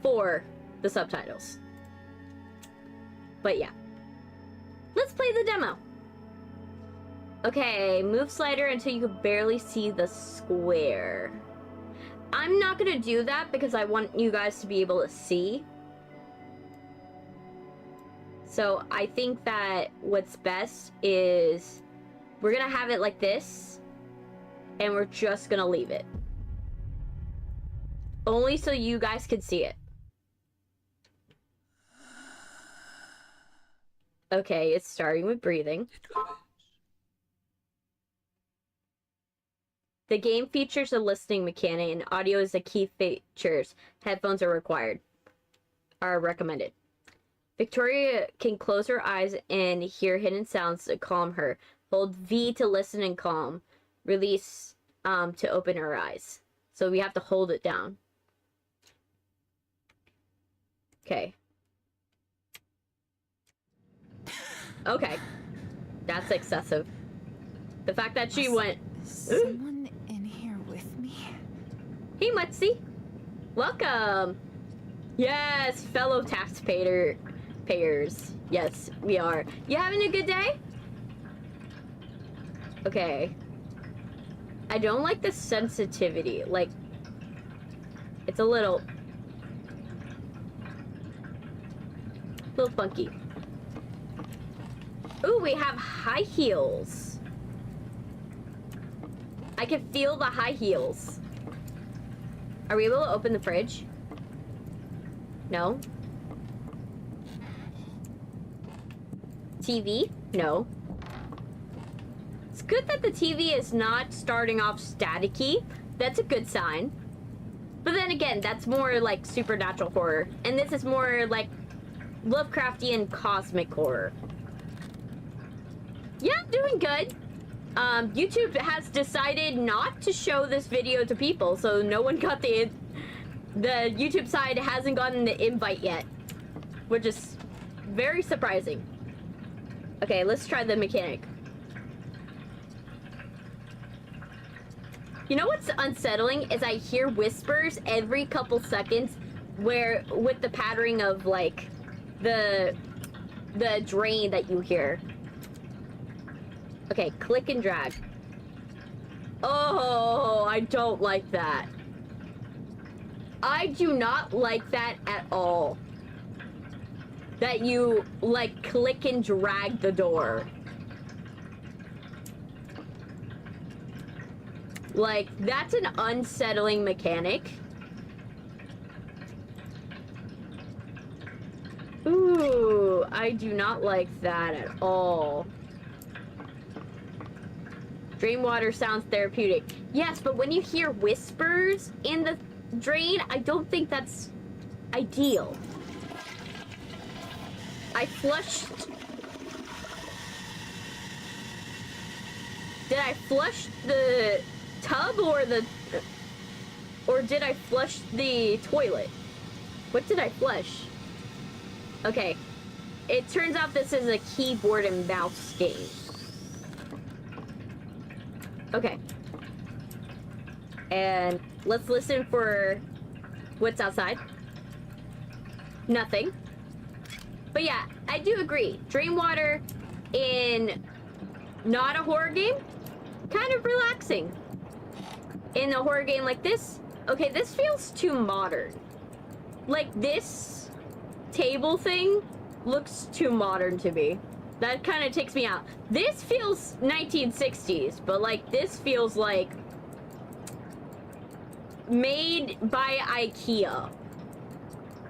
for the subtitles. But yeah, let's play the demo. Okay, move slider until you can barely see the square. I'm not gonna do that because I want you guys to be able to see. So I think that what's best is we're gonna have it like this, and we're just gonna leave it. Only so you guys can see it. Okay, it's starting with breathing. The game features a listening mechanic, and audio is a key features. Headphones are recommended. Victoria can close her eyes and hear hidden sounds to calm her. Hold V to listen and calm. Release to open her eyes. So we have to hold it down. Okay. Okay. That's excessive. The fact that she went... Someone in here with me? Hey, Mutsy. Welcome. Yes, fellow taxpayers. Yes, we are. You having a good day? Okay. I don't like the sensitivity. Like, it's a little funky. Ooh, we have high heels. I can feel the high heels. Are we able to open the fridge? No. TV? No. It's good that the TV is not starting off staticky. That's a good sign. But then again, that's more like supernatural horror. And this is more like Lovecraftian cosmic horror. Yeah, I'm doing good. YouTube has decided not to show this video to people, so no one got the YouTube side hasn't gotten the invite yet, which is very surprising. Okay, let's try the mechanic. You know what's unsettling is I hear whispers every couple seconds where with the pattering of like the drain that you hear. Okay, click and drag. Oh, I don't like that. I do not like that at all. That you, like, click and drag the door. Like, that's an unsettling mechanic. Ooh, I do not like that at all. Drain water sounds therapeutic. Yes, but when you hear whispers in the drain, I don't think that's ideal. I flushed Did I flush the tub or did I flush the toilet? What did I flush? Okay. It turns out this is a keyboard and mouse game. Okay. And let's listen for what's outside. Nothing. But yeah, I do agree. Dreamwater in not a horror game, kind of relaxing. In a horror game like this, okay, this feels too modern. Like this table thing looks too modern to me. That kind of takes me out. This feels 1960s, but like this feels like made by IKEA.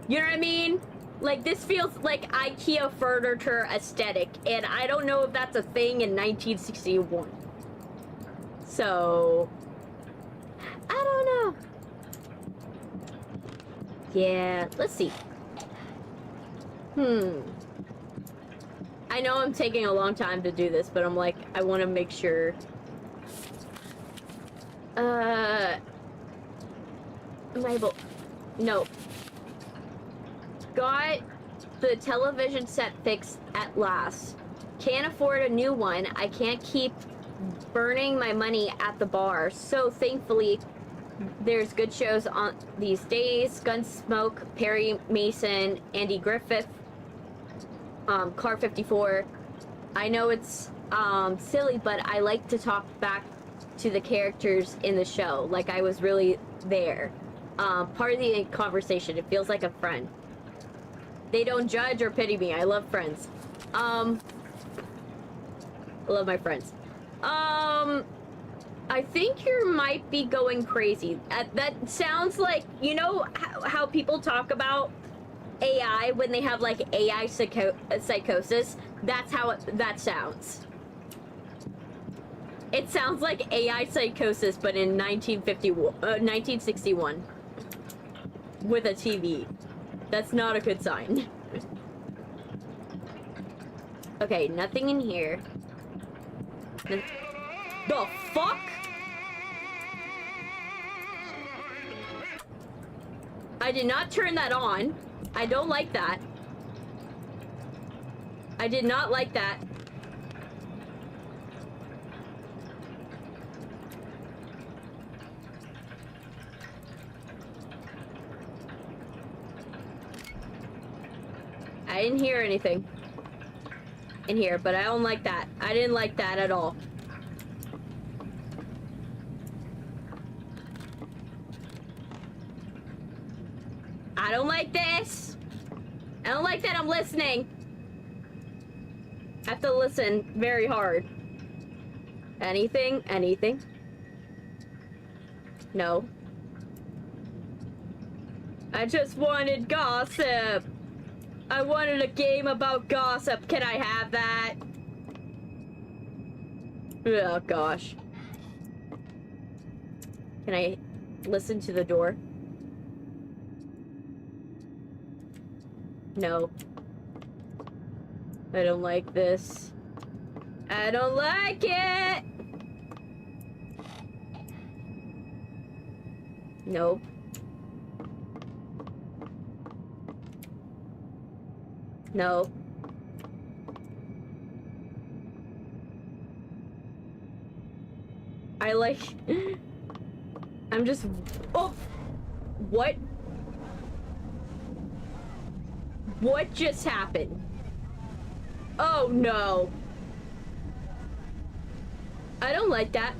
You know what I mean? Like this feels like IKEA furniture aesthetic, and I don't know if that's a thing in 1961. So I don't know. Yeah, let's see. I know I'm taking a long time to do this, but I'm like, I want to make sure. Am I able? No. Got the television set fixed at last. Can't afford a new one. I can't keep burning my money at the bar. So thankfully, there's good shows on these days. Gunsmoke, Perry Mason, Andy Griffith, Car 54. I know it's silly, but I like to talk back to the characters in the show, like I was really there. Part of the conversation. It feels like a friend. They don't judge or pity me. I love friends. I love my friends. I think you might be going crazy. That sounds like, you know how people talk about AI when they have like AI psychosis? That's how that sounds. It sounds like AI psychosis, but in 1961. With a TV. That's not a good sign. Okay, nothing in here. The fuck? I did not turn that on. I don't like that. I did not like that. I didn't hear anything in here, but I don't like that. I didn't like that at all. I don't like this. I don't like that I'm listening. I have to listen very hard. Anything? Anything? No. I just wanted gossip. I wanted a game about gossip. Can I have that? Oh, gosh. Can I listen to the door? No. I don't like this. I don't like it! Nope. No. I like... I'm just... Oh! What? What just happened? Oh no. I don't like that.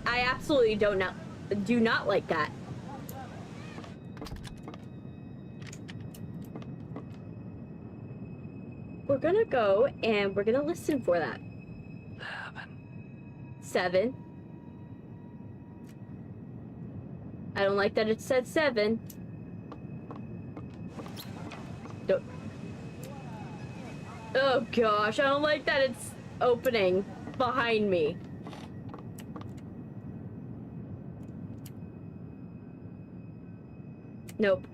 I absolutely do not like that. We're gonna go and we're gonna listen for that. 7. I don't like that it said 7. Don't. Oh gosh, I don't like that it's opening behind me. Nope.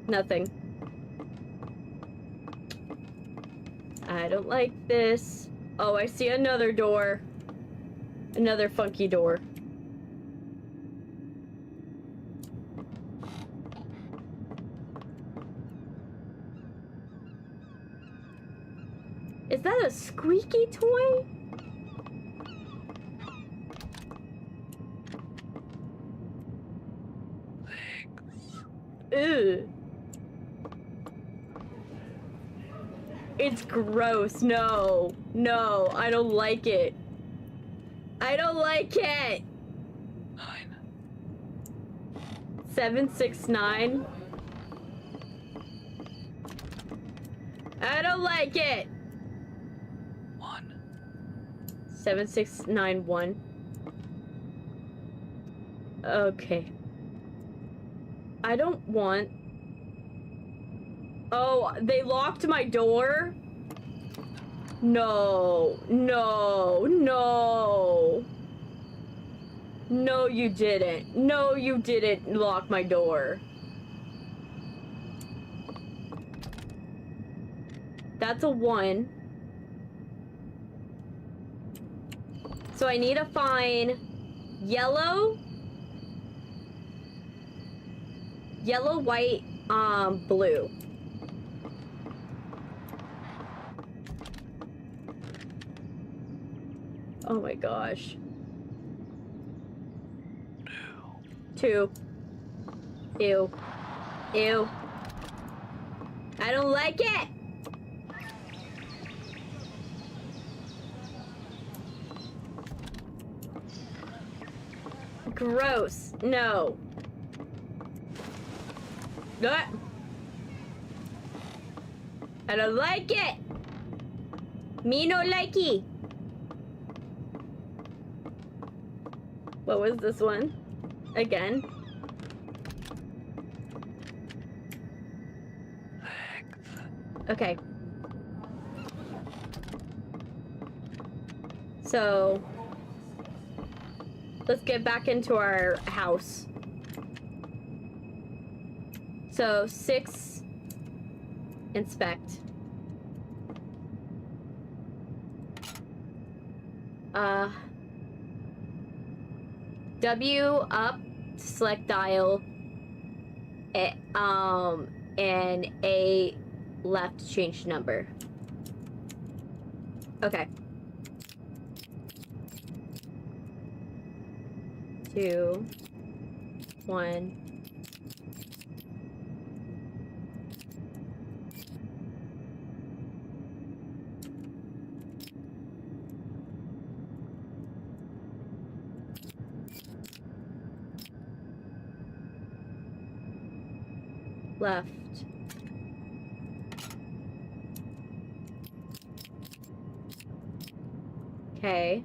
Nothing. I don't like this. Oh, I see another door. Another funky door. Is that a squeaky toy? Ew. It's gross. No. No, I don't like it. I don't like it. 9. 769. I don't like it. 1. 7691. Okay. I don't want... Oh, they locked my door? No. No. No. No, you didn't. No, you didn't lock my door. That's a 1. So I need to find yellow, white, blue. Oh my gosh. 2. Ew. Ew. I don't like it! Gross. No. Ah. I don't like it! Me no likey! What was this one? Again? Okay. So... let's get back into our house. So, 6... inspect. W up, select dial, and A left, change number. Okay. 2, 1. Left. Okay.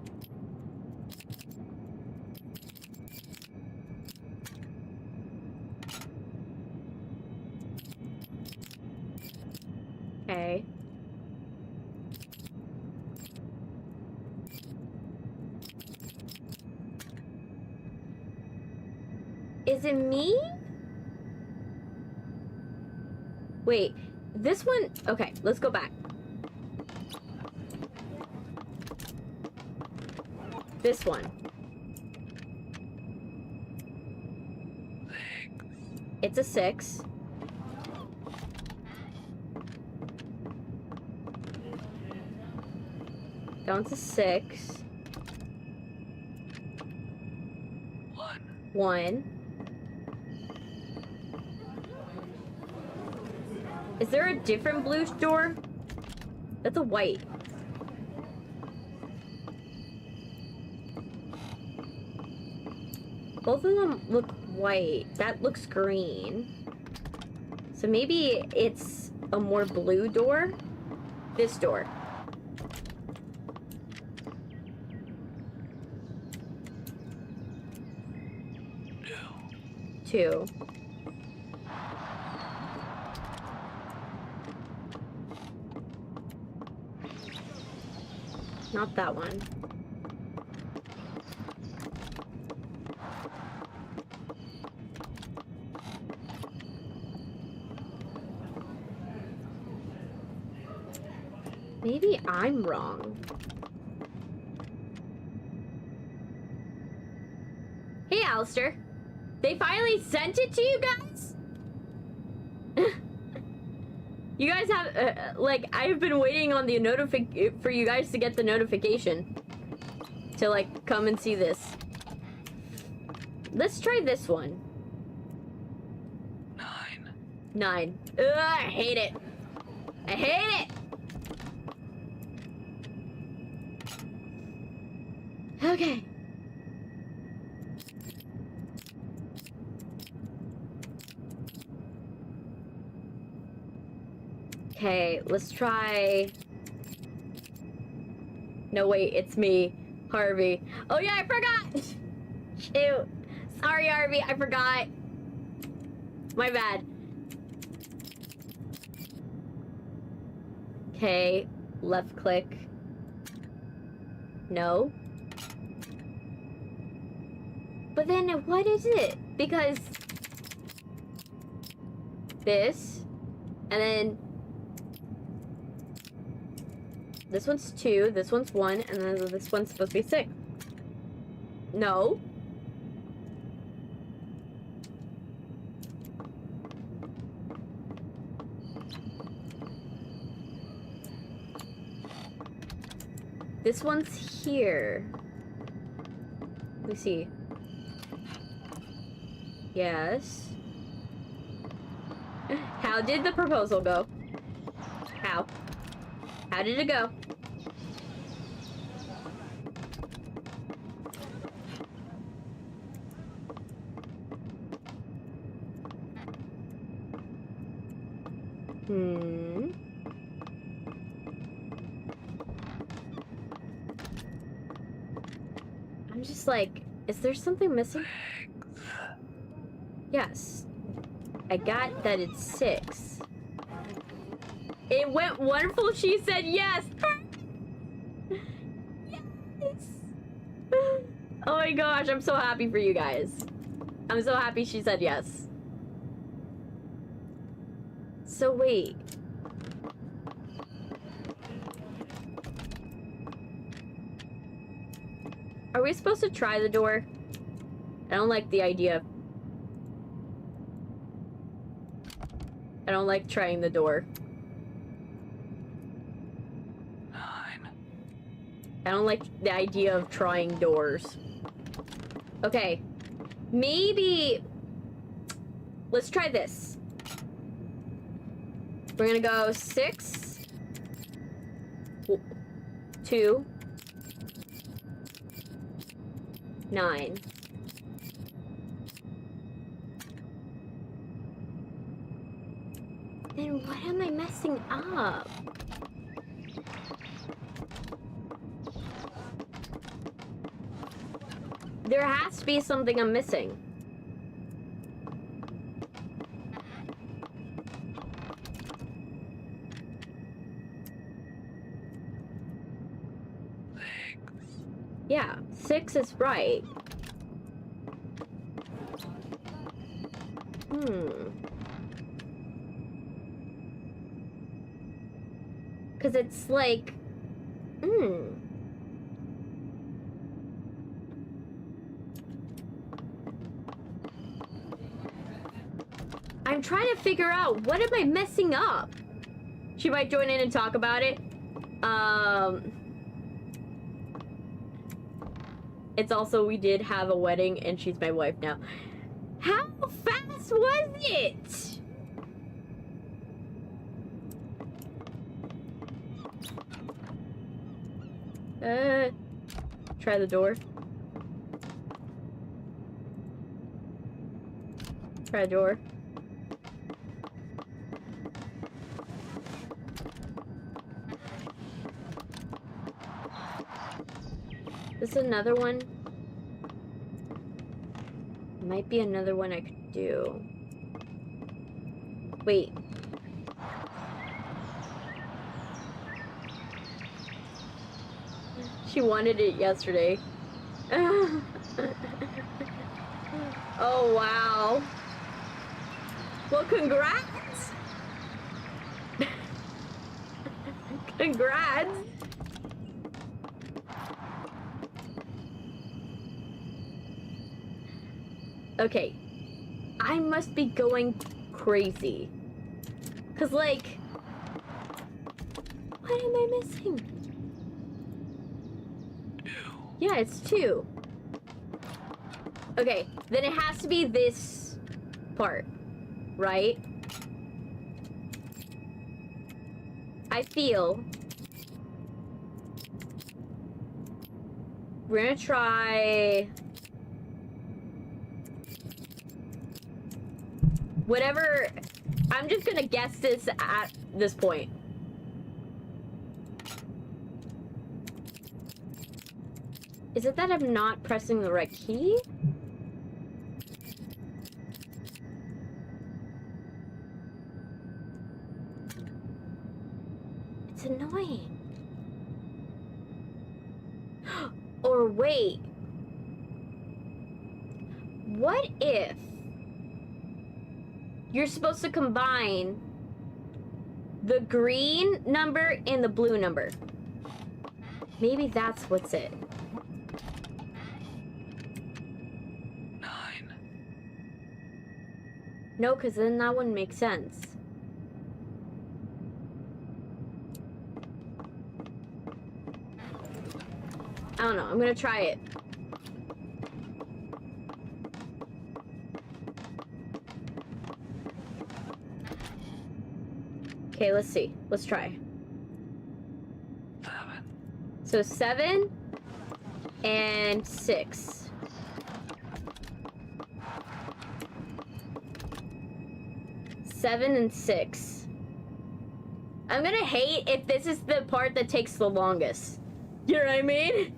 Okay. Is it me? Wait, this one... okay, let's go back. This one. It's a 6. That one's a 6. 1. Is there a different blue door? That's a white. Both of them look white. That looks green. So maybe it's a more blue door? This door. 2. Not that one. Maybe I'm wrong. McAllister. They finally sent it to you guys? You guys have, like, I've been waiting on the for you guys to get the notification. To, like, come and see this. Let's try this one. 9. 9. Ugh, I hate it. I hate it! Okay. Okay, let's try... No, wait, it's me, Harvey. Oh yeah, I forgot! Shoot. Sorry, Harvey, I forgot. My bad. Okay, left click. No. But then what is it? Because this, and then this one's 2, this one's 1, and then this one's supposed to be 6. No. This one's here. Let me see. Yes. How did the proposal go? How? How did it go? I'm just like, is there something missing? Yes. I got that it's 6. It went wonderful. She said yes. Yes. Oh my gosh, I'm so happy for you guys. I'm so happy she said yes. So wait. Are we supposed to try the door? I don't like the idea. I don't like trying the door. 9. I don't like the idea of trying doors. Okay. Maybe... Let's try this. We're gonna go 6. 2. 9. Then what am I messing up? There has to be something I'm missing. Yeah, 6 is right. Because it's like... I'm trying to figure out, what am I messing up? She might join in and talk about it. It's also, we did have a wedding and she's my wife now. How fast was it? Try the door. Try the door. This is another one. Might be another one I could do. Wait. She wanted it yesterday. Oh, wow. Well, congrats. Congrats. Okay. I must be going crazy. Cause like... What am I missing? 2. Yeah, it's 2. Okay, then it has to be this part, right? I feel... We're gonna try... Whatever... I'm just gonna guess this at this point. Is it that I'm not pressing the right key? It's annoying. Or wait. What if you're supposed to combine the green number and the blue number? Maybe that's what's it. 9. No, because then that wouldn't make sense. I don't know. I'm gonna try it. Okay, let's see. Let's try. 7. So 7 and 6. 7 and 6. I'm gonna hate if this is the part that takes the longest. You know what I mean?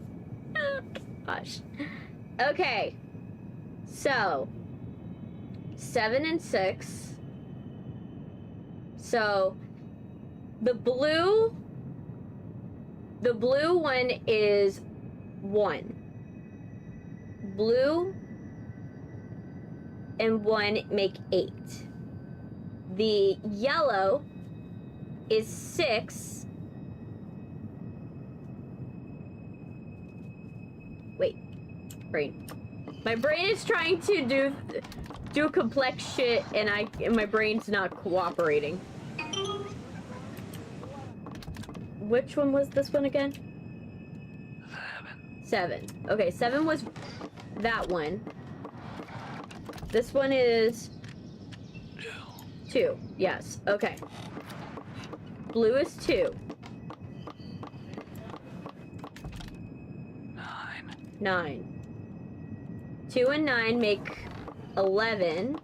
Oh, gosh. Okay. So 7 and 6. So the blue one is 1. Blue and 1 make 8. The yellow is 6. Wait, brain. My brain is trying to do complex shit, and my brain's not cooperating. Which one was this one again? 7. Okay, 7 was that one. This one is 2. Yes. Okay. Blue is 2. 9. 2 and 9 make 11.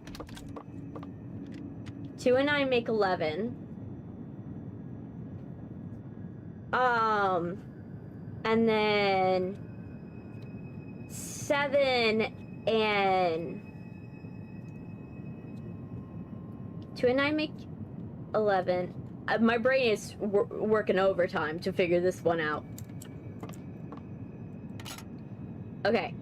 2 and 9 make 11. And then 7 and 2 and 9 make 11. My brain is working overtime to figure this one out. Okay.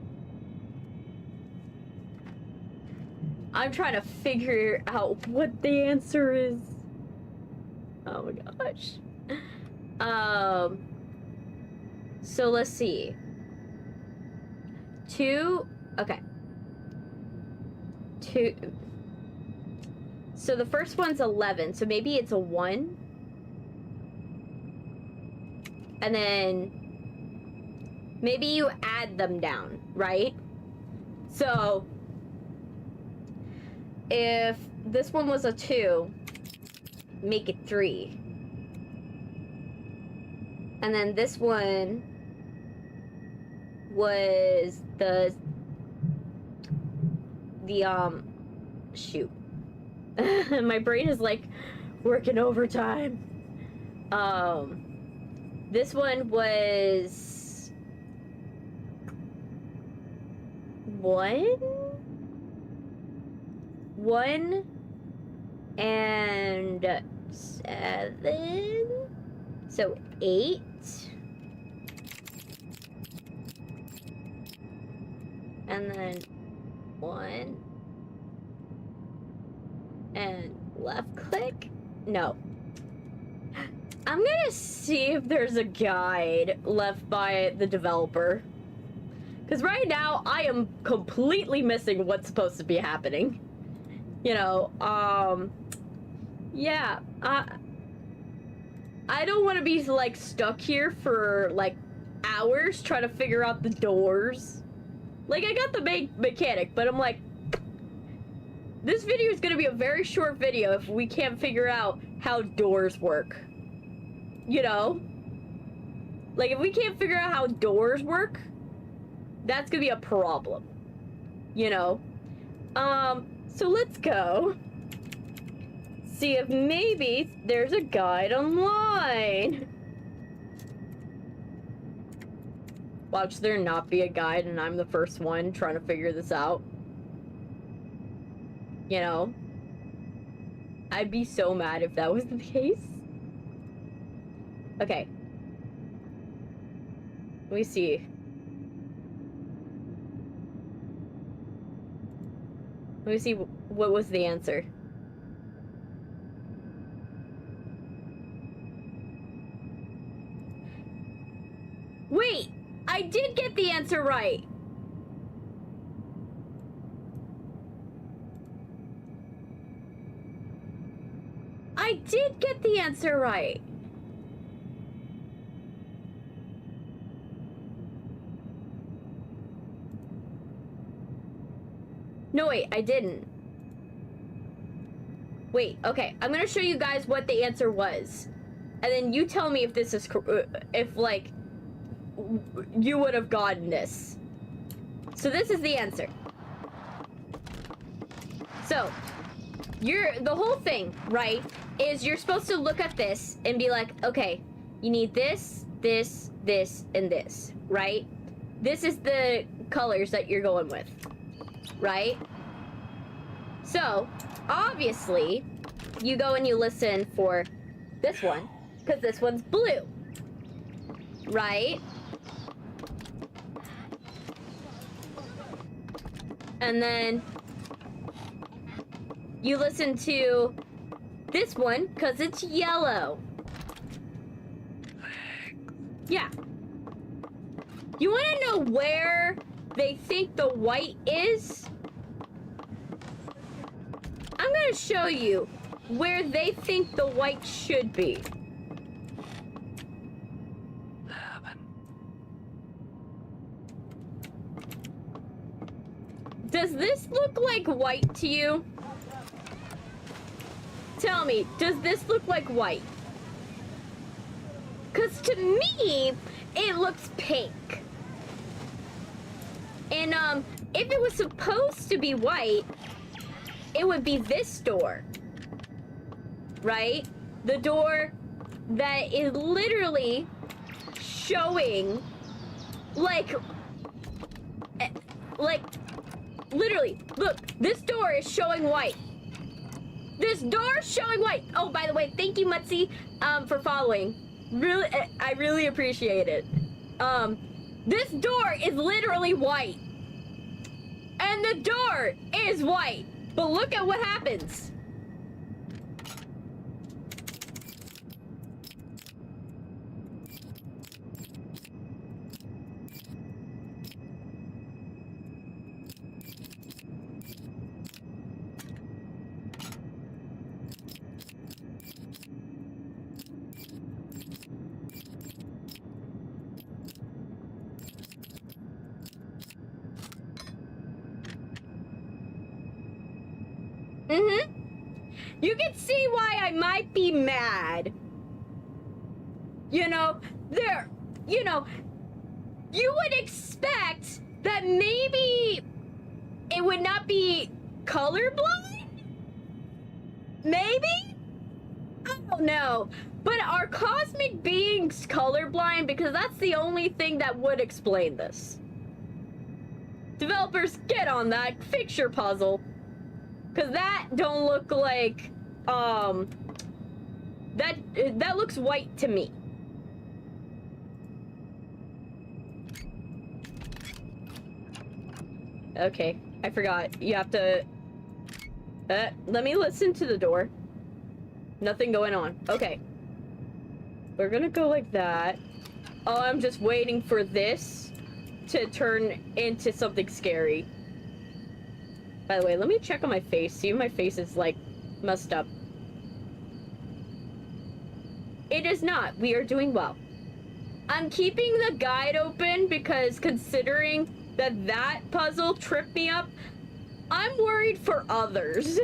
I'm trying to figure out what the answer is. Oh my gosh. So let's see. 2, okay. 2. So the first one's 11, so maybe it's a 1. And then maybe you add them down, right? So if this one was a 2, make it 3. And then this one was the shoot. My brain is like working overtime. This one was 1 and 7, so 8. And then 1 and left click? No. I'm gonna see if there's a guide left by the developer. Because right now, I am completely missing what's supposed to be happening. You know, yeah, I don't want to be, like, stuck here for, like, hours trying to figure out the doors. Like, I got the mechanic, but I'm like, this video is going to be a very short video if we can't figure out how doors work. You know? Like, if we can't figure out how doors work, that's going to be a problem. You know? So let's go see if maybe there's a guide online. Watch there not be a guide and I'm the first one trying to figure this out. You know? I'd be so mad if that was the case. Okay. Let me see. Let me see what was the answer. Wait! I did get the answer right! I did get the answer right! No, wait, I didn't. Wait, okay, I'm gonna show you guys what the answer was. And then you tell me if this is, if, like, you would have gotten this. So this is the answer. So, the whole thing, right, is you're supposed to look at this and be like, okay, you need this, this, this, and this, right? This is the colors that you're going with, right? So, obviously, you go and you listen for this one, because this one's blue, right? And then you listen to this one because it's yellow. Yeah. You want to know where they think the white is? I'm going to show you where they think the white should be. Does this look like white to you? Tell me, does this look like white? Because to me, it looks pink. And, if it was supposed to be white, it would be this door. Right? The door that is literally showing, like, literally, look, this door is showing white. This door is showing white. Oh, by the way, thank you, Mutsy, for following. Really, I really appreciate it. This door is literally white. And the door is white. But look at what happens. You can see why I might be mad. You know, you would expect that maybe it would not be colorblind? Maybe? I don't know. But are cosmic beings colorblind? Because that's the only thing that would explain this. Developers, get on that. Fix your puzzle. Because that don't look like, that looks white to me. Okay, I forgot. You have to, let me listen to the door. Nothing going on. Okay. We're gonna go like that. Oh, I'm just waiting for this to turn into something scary. By the way, let me check on my face. See if my face is, like, messed up. It is not. We are doing well. I'm keeping the guide open because considering that that puzzle tripped me up, I'm worried for others.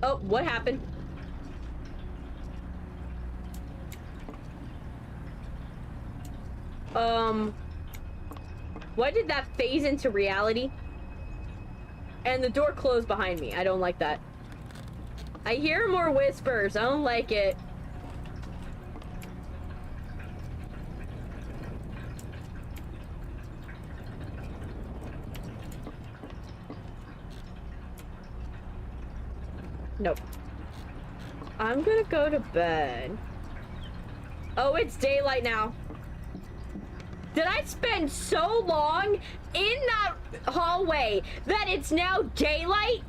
Oh, what happened? Why did that phase into reality? And the door closed behind me. I don't like that. I hear more whispers. I don't like it. Nope. I'm gonna go to bed. Oh, it's daylight now. Did I spend so long in that hallway that it's now daylight?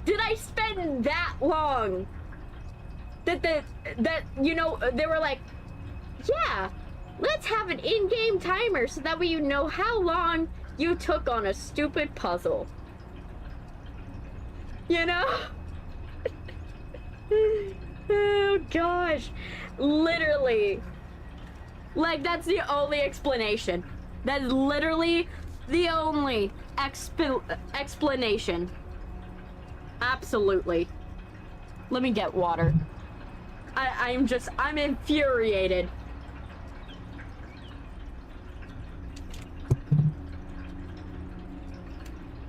Did I spend that long? That you know, they were like, yeah, let's have an in-game timer so that way you know how long you took on a stupid puzzle. You know? Oh gosh. Literally. Like, that's the only explanation. That is literally the only explanation. Absolutely. Let me get water. I'm infuriated.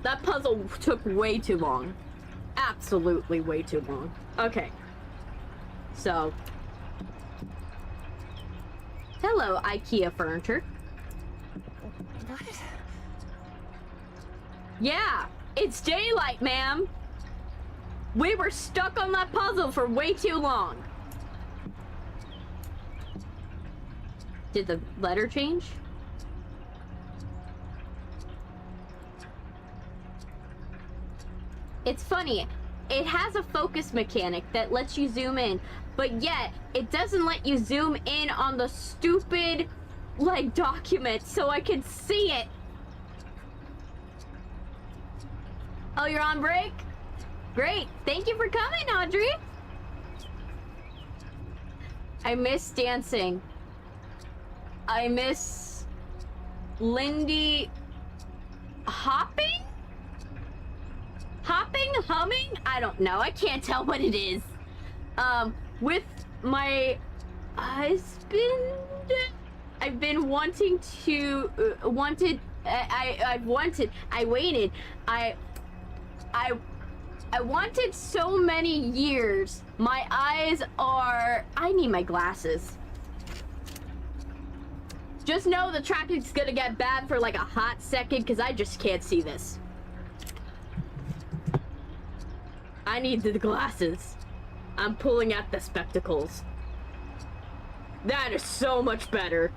That puzzle took way too long. Absolutely way too long. Okay. So. Hello, IKEA furniture. What? Yeah, it's daylight, ma'am. We were stuck on that puzzle for way too long. Did the letter change? It's funny. It has a focus mechanic that lets you zoom in, but yet it doesn't let you zoom in on the stupid, like, document so I can see it. Oh, you're on break? Great. Thank you for coming, Audrey. I miss dancing. I miss Lindy hopping? Hopping? Humming? I don't know. I can't tell what it is. With my husband, I've been wanting to, I wanted so many years. My eyes are, I need my glasses. Just know the tracking's gonna get bad for like a hot second because I just can't see this. I need the glasses. I'm pulling out the spectacles. That is so much better.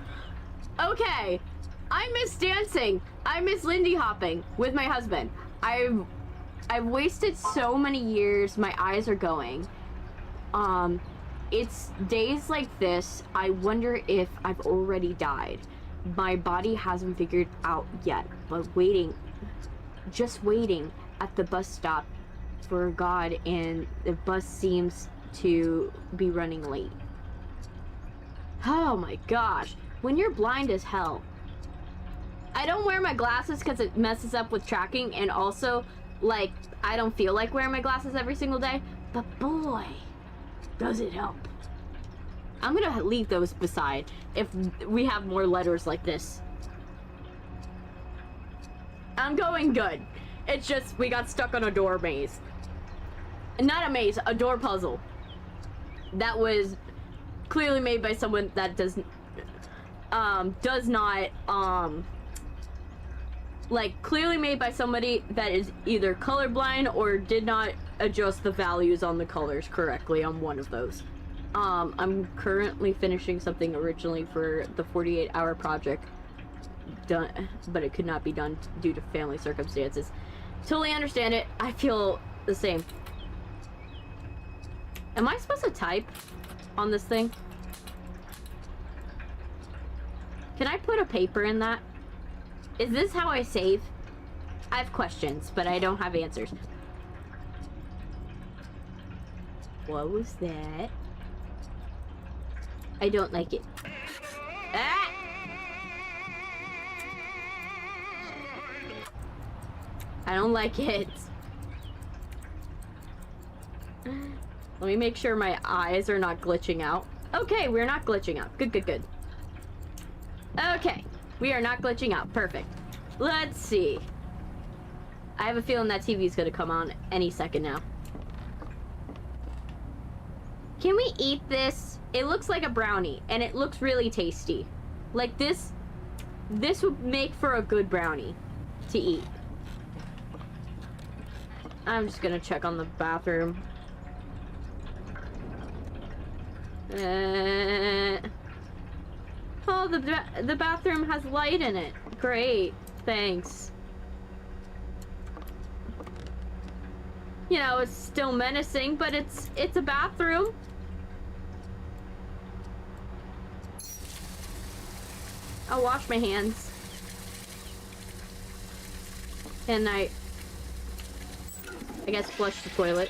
Okay. I miss dancing. I miss Lindy hopping with my husband. I've wasted so many years. My eyes are going. It's days like this. I wonder if I've already died. My body hasn't figured out yet, but just waiting at the bus stop for God, and the bus seems to be running late. Oh my gosh, when you're blind as hell. I don't wear my glasses because it messes up with tracking, and also, like, I don't feel like wearing my glasses every single day, but boy, does it help. I'm gonna leave those beside if we have more letters like this. I'm going good. It's just, we got stuck on a door maze. Not a maze, a door puzzle. That was clearly made by someone that does not, like, clearly made by somebody that is either colorblind or did not adjust the values on the colors correctly on one of those. I'm currently finishing something originally for the 48-hour project done, but it could not be done due to family circumstances. Totally understand it. I feel the same. Am I supposed to type on this thing? Can I put a paper in that? Is this how I save? I have questions, but I don't have answers. What was that? I don't like it. Ah! I don't like it. Let me make sure my eyes are not glitching out. Okay, we're not glitching out. Good, good, good. Okay, we are not glitching out. Perfect. Let's see. I have a feeling that TV is going to come on any second now. Can we eat this? It looks like a brownie, and it looks really tasty. Like this would make for a good brownie to eat. I'm just gonna check on the bathroom. Oh, the bathroom has light in it. Great, thanks. You know, it's still menacing, but it's a bathroom. I'll wash my hands. And I guess flush the toilet.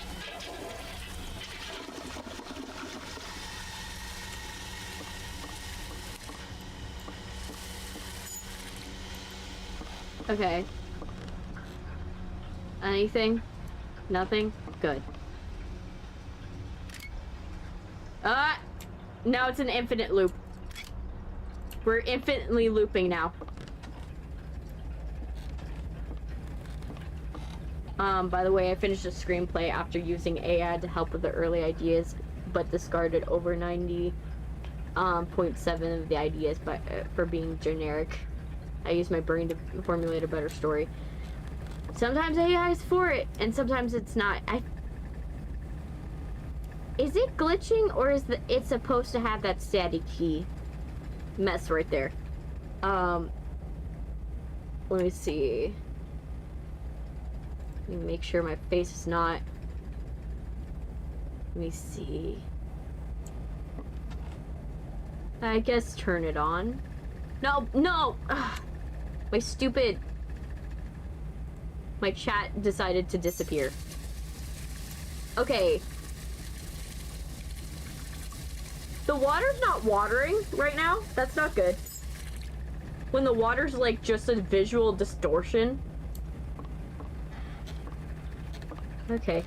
Okay. Anything? Nothing? Good. Now it's an infinite loop. We're infinitely looping now. By the way, I finished a screenplay after using AI to help with the early ideas, but discarded over 90.7 of the ideas for being generic. I used my brain to formulate a better story. Sometimes AI is for it, and sometimes it's not. Is it glitching, or is it's supposed to have that static key mess right there? Let me see. Let me make sure my face is not. Let me see. I guess turn it on. No, no! Ugh. My chat decided to disappear. Okay. The water's not watering right now. That's not good. When the water's like just a visual distortion. Okay.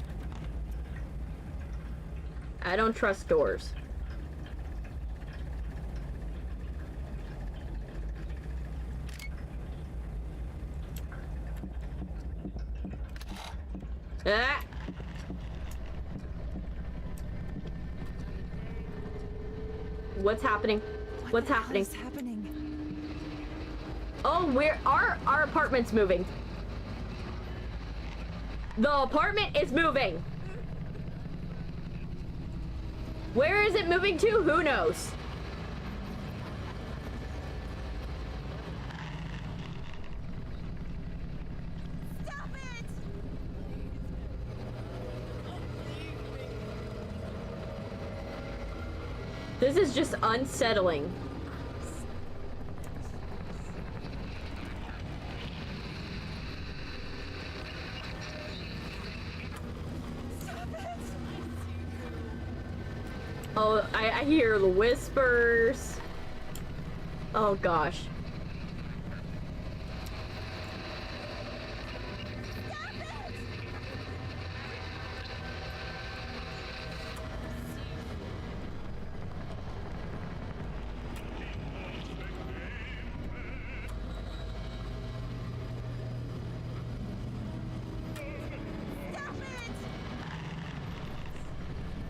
I don't trust doors. Ah! What's happening? What's happening? What's happening? Oh, our apartment's moving. The apartment is moving. Where is it moving to? Who knows? Stop it! This is just unsettling. Oh, I hear the whispers. Oh gosh.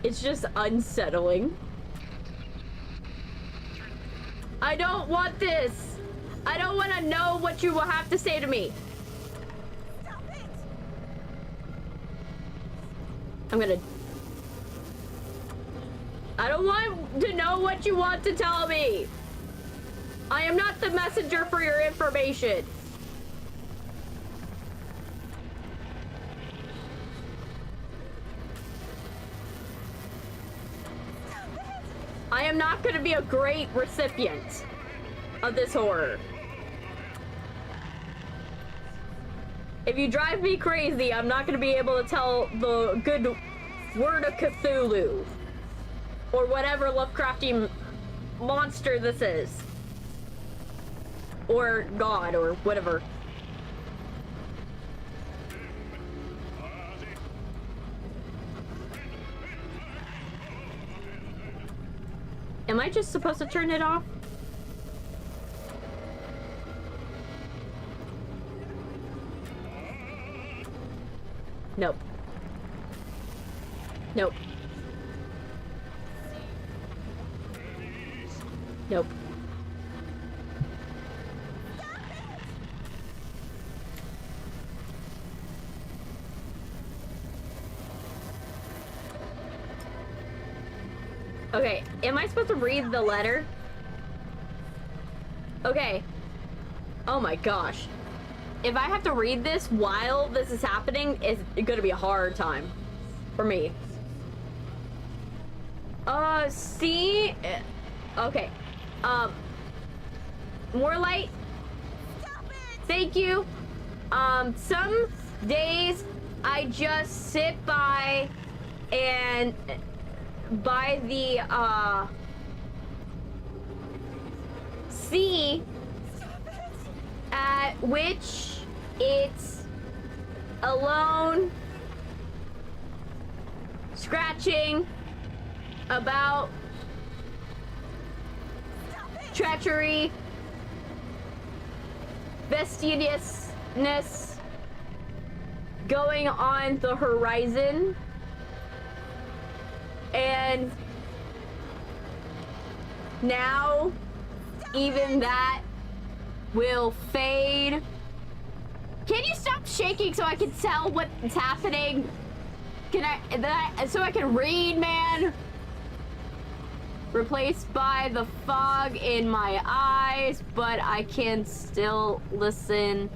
It's just unsettling. I don't want this. I don't want to know what you will have to say to me. Stop it! I don't want to know what you want to tell me. I am not the messenger for your information. I am not going to be a great recipient. of this horror. If you drive me crazy, I'm not gonna be able to tell the good word of Cthulhu. Or whatever Lovecraftian monster this is. Or God, or whatever. Am I just supposed to turn it off? Nope. Nope. Nope. Okay, am I supposed to read the letter? Okay. Oh my gosh. If I have to read this while this is happening, it's gonna be a hard time for me. See? Okay. More light. Thank you. Some days I just sit by and by the sea at which it's alone scratching about treachery, vestiousness going on the horizon, and now even that will fade. Can you stop shaking so I can tell what's happening? So I can read, man? Replaced by the fog in my eyes, but I can still listen.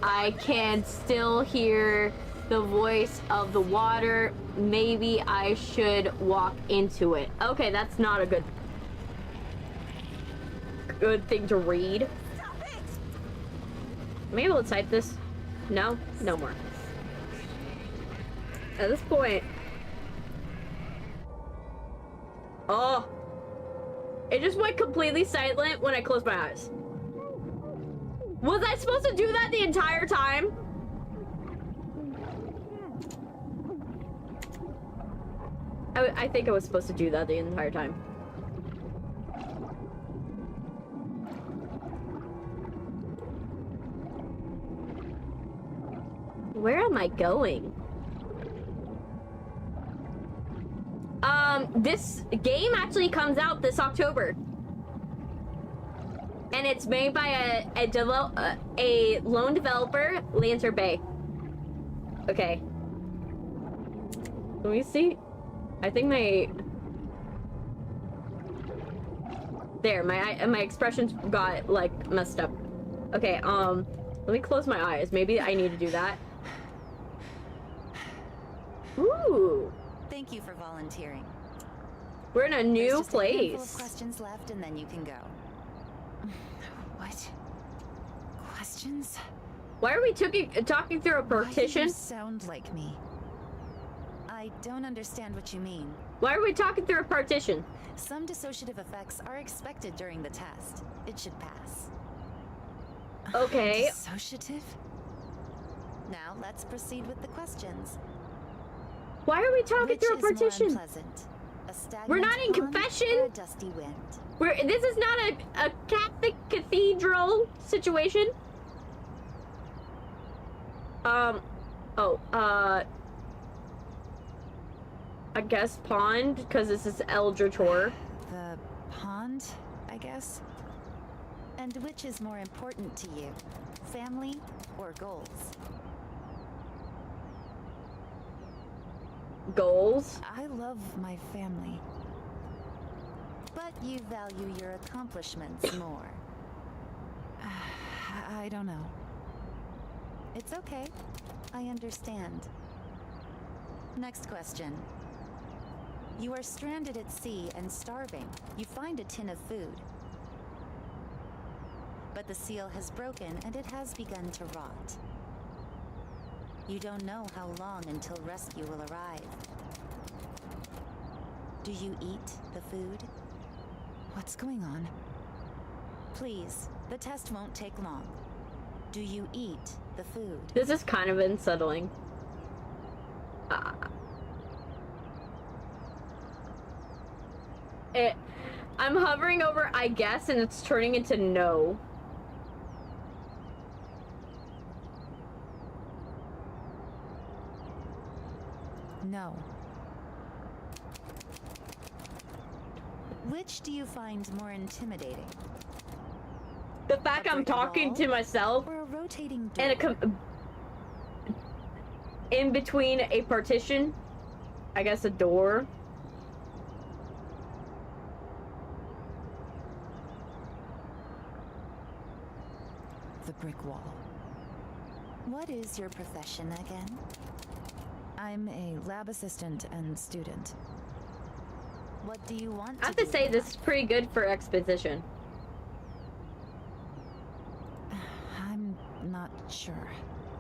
I can still hear the voice of the water. Maybe I should walk into it. Okay, that's not a good thing to read. Am I able to type this? No? No more. At this point... Oh! It just went completely silent when I closed my eyes. Was I supposed to do that the entire time? I think I was supposed to do that the entire time. Where am I going? This game actually comes out this October. And it's made by a lone developer, Lantern Bay. Okay. Let me see. I think my expressions got like messed up. Okay, let me close my eyes. Maybe I need to do that. Ooh. Thank you for volunteering. We're in a new There's just a handful place. of questions left, and then you can go. What? Questions? Why are we talking through a Why do partition? you sound like me? I don't understand what you mean. Why are we talking through a partition? Some dissociative effects are expected during the test. It should pass. Okay. Dissociative? Now let's proceed with the questions. Why are we talking Which through a is more partition? unpleasant? A stagnant We're not in pond confession. or a dusty wind? This is not a Catholic cathedral situation. I guess pond, because this is Eldritch Horror. The pond, I guess? And which is more important to you? Family or goals? Goals? I love my family. But you value your accomplishments more. I don't know. It's okay. I understand. Next question. You are stranded at sea and starving. You find a tin of food. but the seal has broken and it has begun to rot. You don't know how long until rescue will arrive. Do you eat the food? What's going on? Please, the test won't take long. Do you eat the food? This is kind of unsettling. I'm hovering over I guess and it's turning into no. No. Which do you find more intimidating? The fact I'm talking to myself Or a rotating door? and in between a partition, I guess a door. The brick wall. What is your profession again? I'm a lab assistant and student. What do you want I have to do say in this is pretty good for exposition. life? I'm not sure.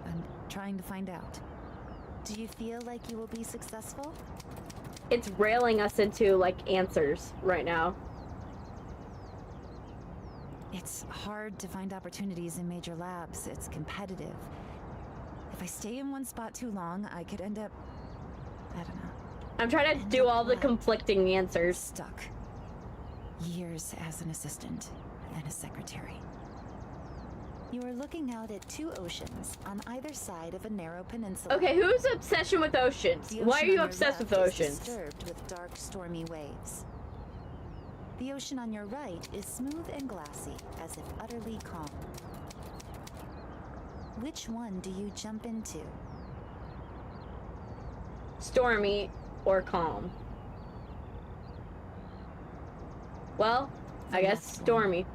I'm trying to find out. Do you feel like you will be successful? It's railing us into like answers right now. It's hard to find opportunities in major labs. It's competitive. If I stay in one spot too long, I could end up... I don't know. I'm trying to do all the conflicting answers. Stuck. Years as an assistant and a secretary. You are looking out at two oceans on either side of a narrow peninsula. Okay, who's obsession with oceans? The Why are ocean you on your obsessed with left is oceans? disturbed with dark, stormy waves. The ocean on your right is smooth and glassy, as if utterly calm. Which one do you jump into? Stormy or calm? Well, I The guess last one. stormy.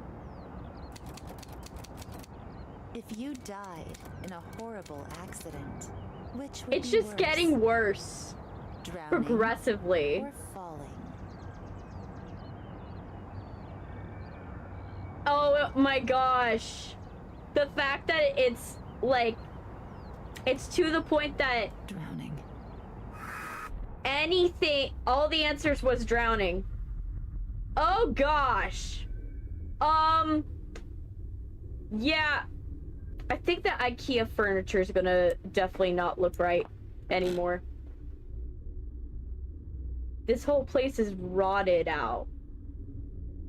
If you died in a horrible accident, which would It's be just worse? getting worse Drowning progressively. or falling? Oh my gosh. The fact that it's like, it's to the point that Drowning. anything, all the answers was drowning. Oh gosh. Yeah. I think that IKEA furniture is gonna definitely not look right anymore. This whole place is rotted out.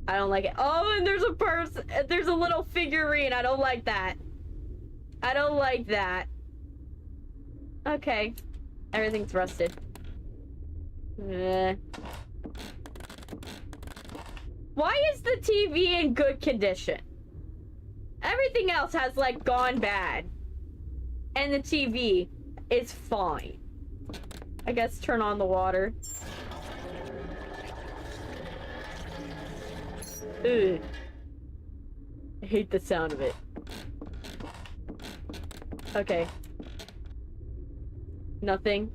I don't like it. Oh, and there's a person. There's a little figurine. I don't like that. I don't like that. Okay. Everything's rusted. Why is the TV in good condition? Everything else has, like, gone bad. And the TV is fine. I guess turn on the water. Ugh. I hate the sound of it. Okay. Nothing.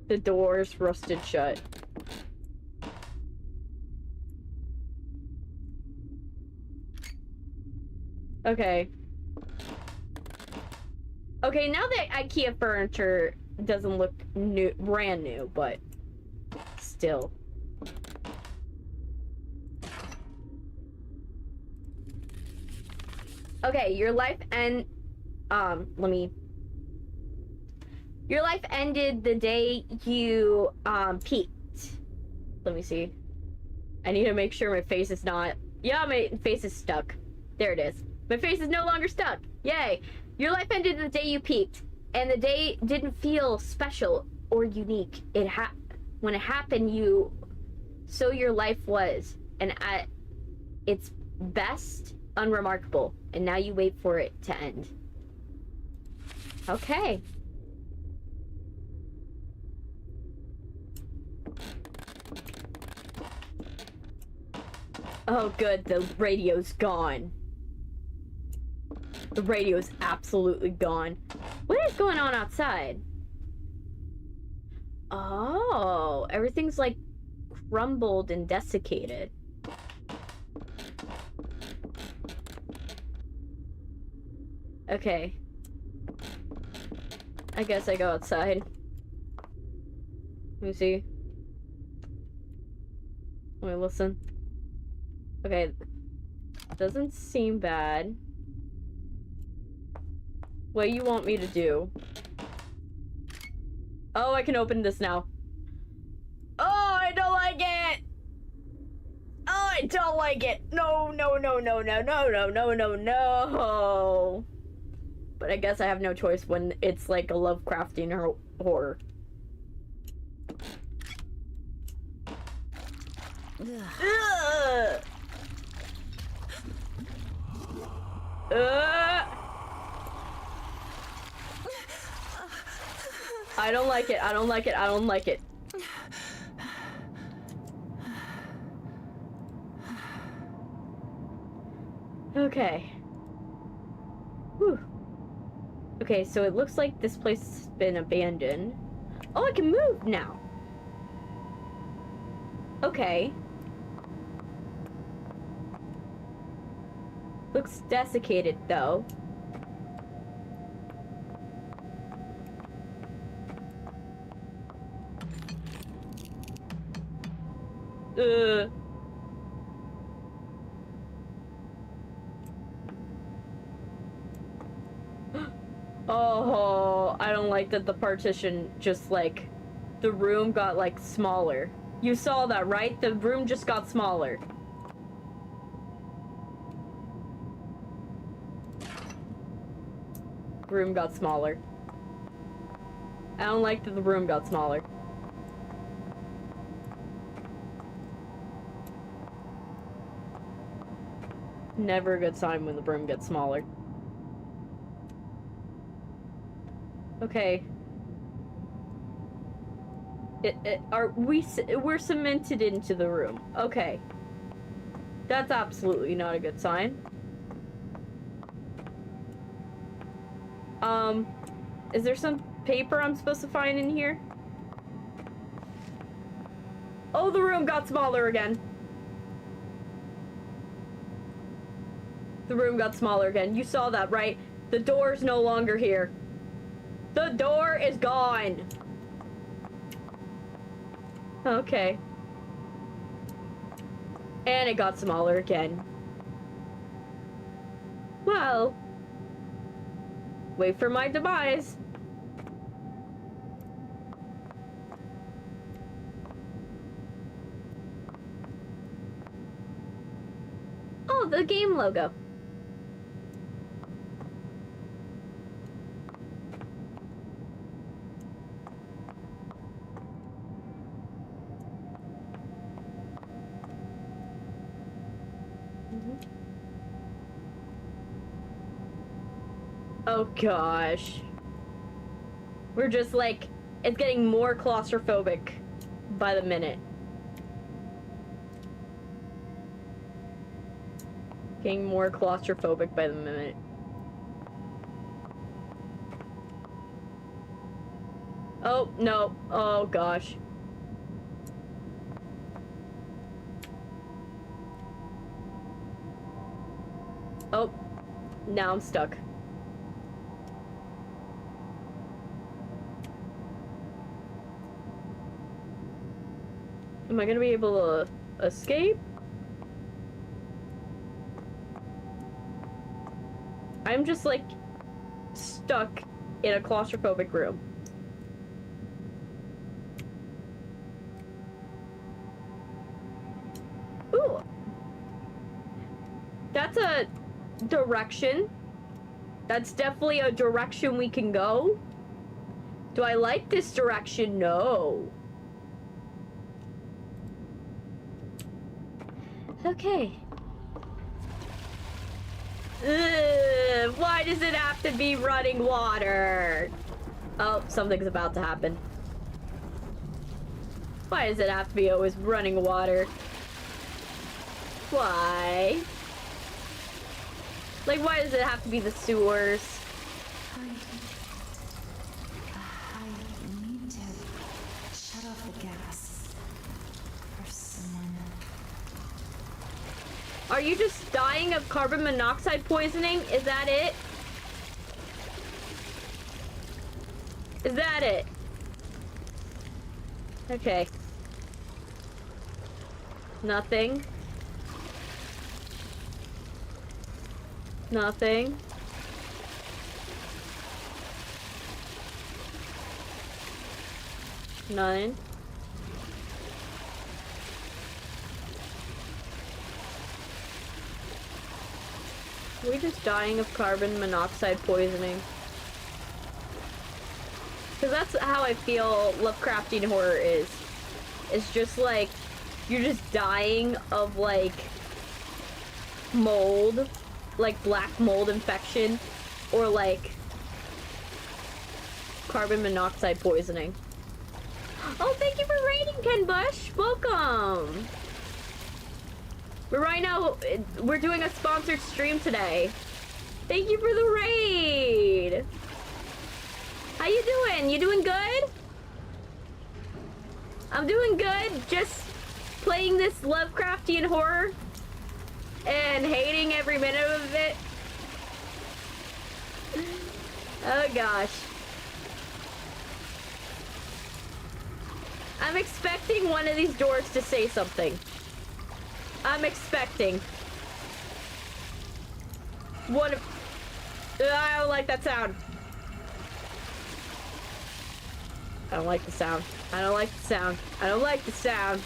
The door's rusted shut. Okay. Okay, now that IKEA furniture doesn't look new, brand new, but still. Okay, your life your life ended the day you peaked. Let me see. I need to make sure my face is not. Yeah, my face is stuck. There it is. My face is no longer stuck. Yay. Your life ended the day you peaked, and the day didn't feel special or unique. When it happened, so your life was, and at its best, unremarkable. And now you wait for it to end. Okay. Oh, good. The radio's gone. The radio's absolutely gone. What is going on outside? Oh, everything's like crumbled and desiccated. Okay. I guess I go outside. Let me see. Wait, listen. Okay. Doesn't seem bad. What do you want me to do? Oh, I can open this now. Oh, I don't like it! Oh, I don't like it! No, no, no, no, no, no, no, no, no, no! But I guess I have no choice when it's like a Lovecraftian horror. Ugh. I don't like it. I don't like it. I don't like it. Okay. Whew. Okay, so it looks like this place has been abandoned. Oh, I can move now. Okay. Looks desiccated, though. Oh, I don't like that the partition just, like, the room got, like, smaller. You saw that, right? The room just got smaller. Room got smaller. I don't like that the room got smaller. Never a good sign when the room gets smaller. Okay. We're cemented into the room. Okay. That's absolutely not a good sign. Is there some paper I'm supposed to find in here? Oh, the room got smaller again. The room got smaller again. You saw that, right? The door's no longer here. The door is gone. Okay. And it got smaller again. Well. Wait for my demise. Oh, the game logo. Oh gosh. We're just like, it's getting more claustrophobic by the minute. Getting more claustrophobic by the minute. Oh, no. Oh gosh. Oh, now I'm stuck. Am I gonna be able to escape? I'm just like stuck in a claustrophobic room. Ooh. That's a direction. That's definitely a direction we can go. Do I like this direction? No. Okay. Ugh, why does it have to be running water? Oh, something's about to happen. Why does it have to be always running water? Why? Like, why does it have to be the sewers? I need to shut off the gas for someone. Are you just dying of carbon monoxide poisoning? Is that it? Is that it? Okay. Nothing. Nothing. None. Are we just dying of carbon monoxide poisoning? Because that's how I feel Lovecraftian horror is. It's just like, you're just dying of like mold, like black mold infection, or like carbon monoxide poisoning. Oh, thank you for raiding, Ken Bush. Welcome. Right now, we're doing a sponsored stream today. Thank you for the raid. How you doing? You doing good? I'm doing good. Just playing this Lovecraftian horror and hating every minute of it. Oh gosh. I'm expecting one of these doors to say something. I'm expecting. One of... I don't like that sound. I don't like the sound. I don't like the sound. I don't like the sound.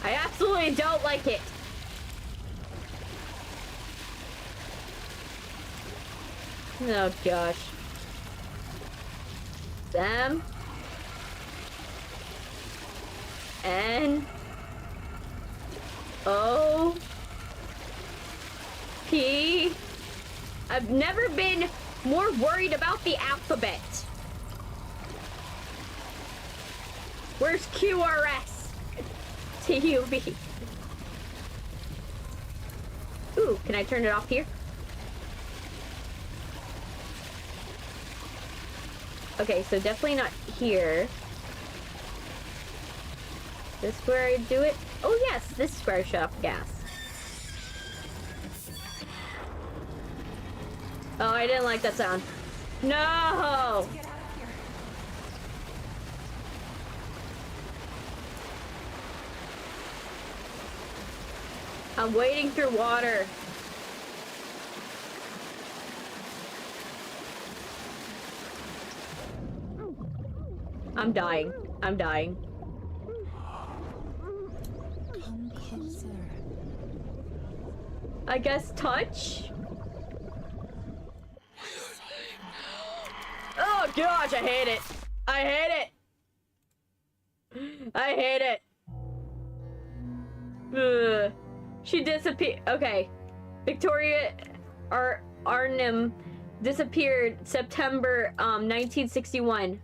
I absolutely don't like it. Oh gosh. Sam. N. O. P. I've never been more worried about the alphabet. Where's QRS? TUV. Ooh, can I turn it off here? Okay, so definitely not here. This is where I do it? Oh yes, this is where I shut off gas. Oh, I didn't like that sound. No! Get out of here. I'm wading through water. I'm dying. I'm dying. Come closer. I guess touch? Oh gosh, I hate it. I hate it. I hate it. Ugh. She disappeared. Okay. Victoria Arnhem disappeared September 1961.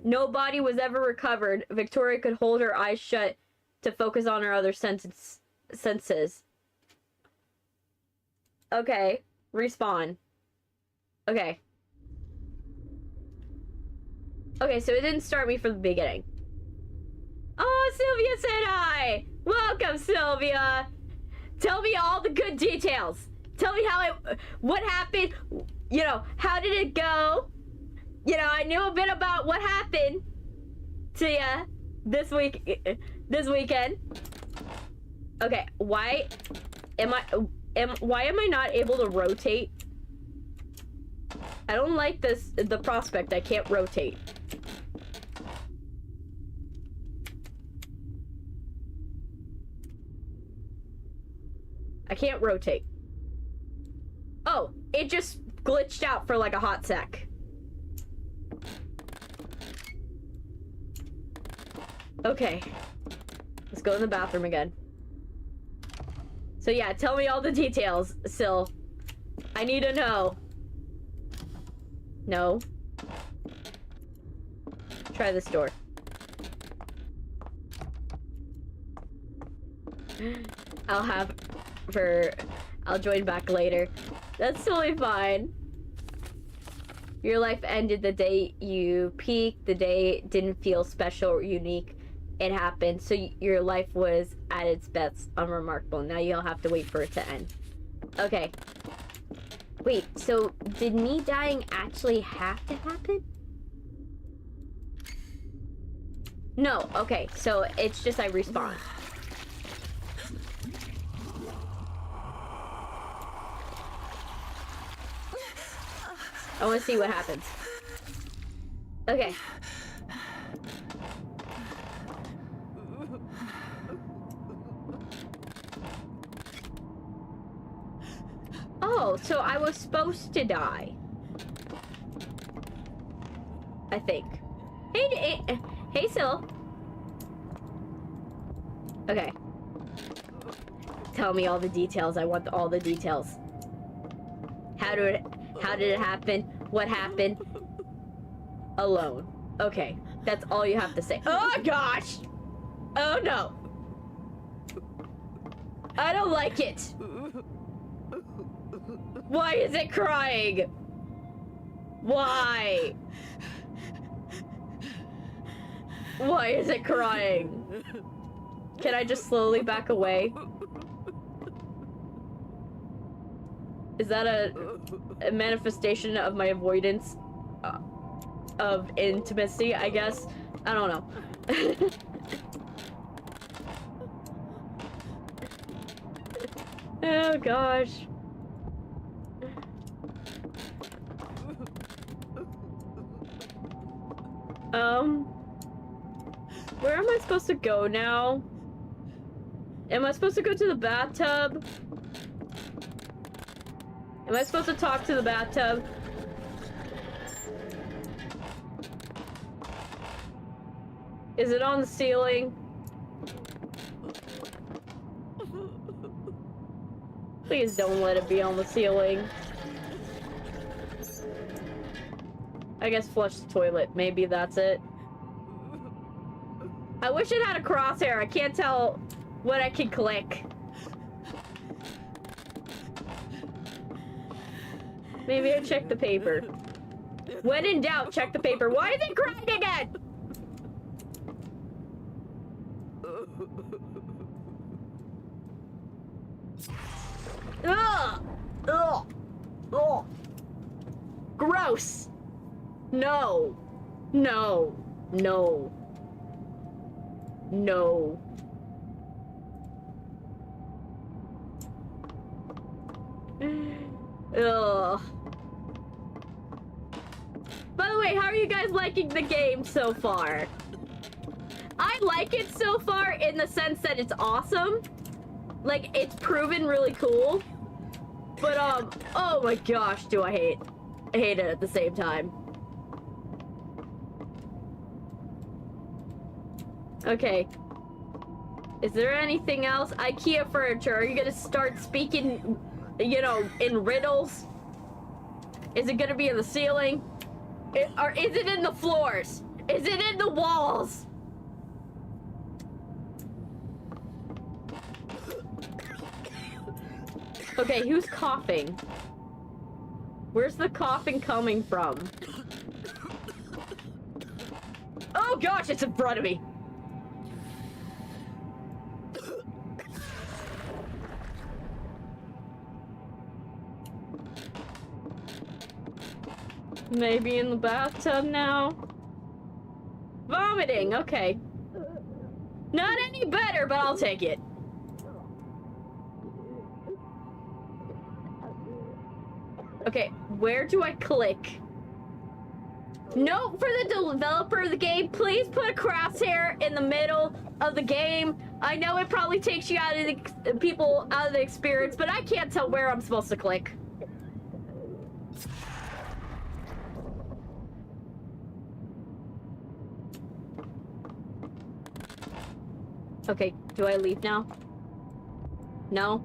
No body was ever recovered. Victoria could hold her eyes shut to focus on her other senses. Okay. Respawn. Okay. Okay, so it didn't start me from the beginning. Oh, Sylvia said hi! Welcome, Sylvia! Tell me all the good details. Tell me what happened, you know, how did it go? You know, I knew a bit about what happened to ya this weekend. Okay, why am I not able to rotate? I don't like the prospect I can't rotate. I can't rotate. Oh, it just glitched out for like a hot sec. Okay. Let's go in the bathroom again. So yeah, tell me all the details, Syl. I need to know. No. Try this door. I'll join back later. That's totally fine. Your life ended the day you peaked. The day didn't feel special or unique. It happened. So your life was at its best unremarkable. Now you'll have to wait for it to end. Okay. Wait, so did me dying actually have to happen? No, okay, so it's just I respawn. I want to see what happens. Okay. Oh, so I was supposed to die. I think. Hey, Syl. Okay. Tell me all the details. I want all the details. How did it happen? What happened? Alone. Okay, that's all you have to say. Oh gosh! Oh no! I don't like it. Why is it crying? Why? Why is it crying? Can I just slowly back away? Is that a manifestation of my avoidance of intimacy, I guess? I don't know. Oh gosh. Where am I supposed to go now? Am I supposed to go to the bathtub? Am I supposed to talk to the bathtub? Is it on the ceiling? Please don't let it be on the ceiling. I guess flush the toilet. Maybe that's it. I wish it had a crosshair. I can't tell what I can click. Maybe I check the paper. When in doubt, check the paper. Why is it crying again? Ugh! Ugh! Ugh! Gross! No! No! No! No! Ugh! By the way, how are you guys liking the game so far? I like it so far in the sense that it's awesome. Like, it's proven really cool. But, oh my gosh, do I hate it at the same time. Okay. Is there anything else? IKEA furniture, are you gonna start speaking, you know, in riddles? Is it gonna be in the ceiling? Or is it in the floors? Is it in the walls? Okay, who's coughing? Where's the coughing coming from? Oh gosh, it's in front of me! Maybe in the bathtub now? Vomiting, okay. Not any better, but I'll take it. Okay, where do I click? Note for the developer of the game, please put a crosshair in the middle of the game. I know it probably takes you out of the people out of the experience, but I can't tell where I'm supposed to click. Okay, do I leave now? No?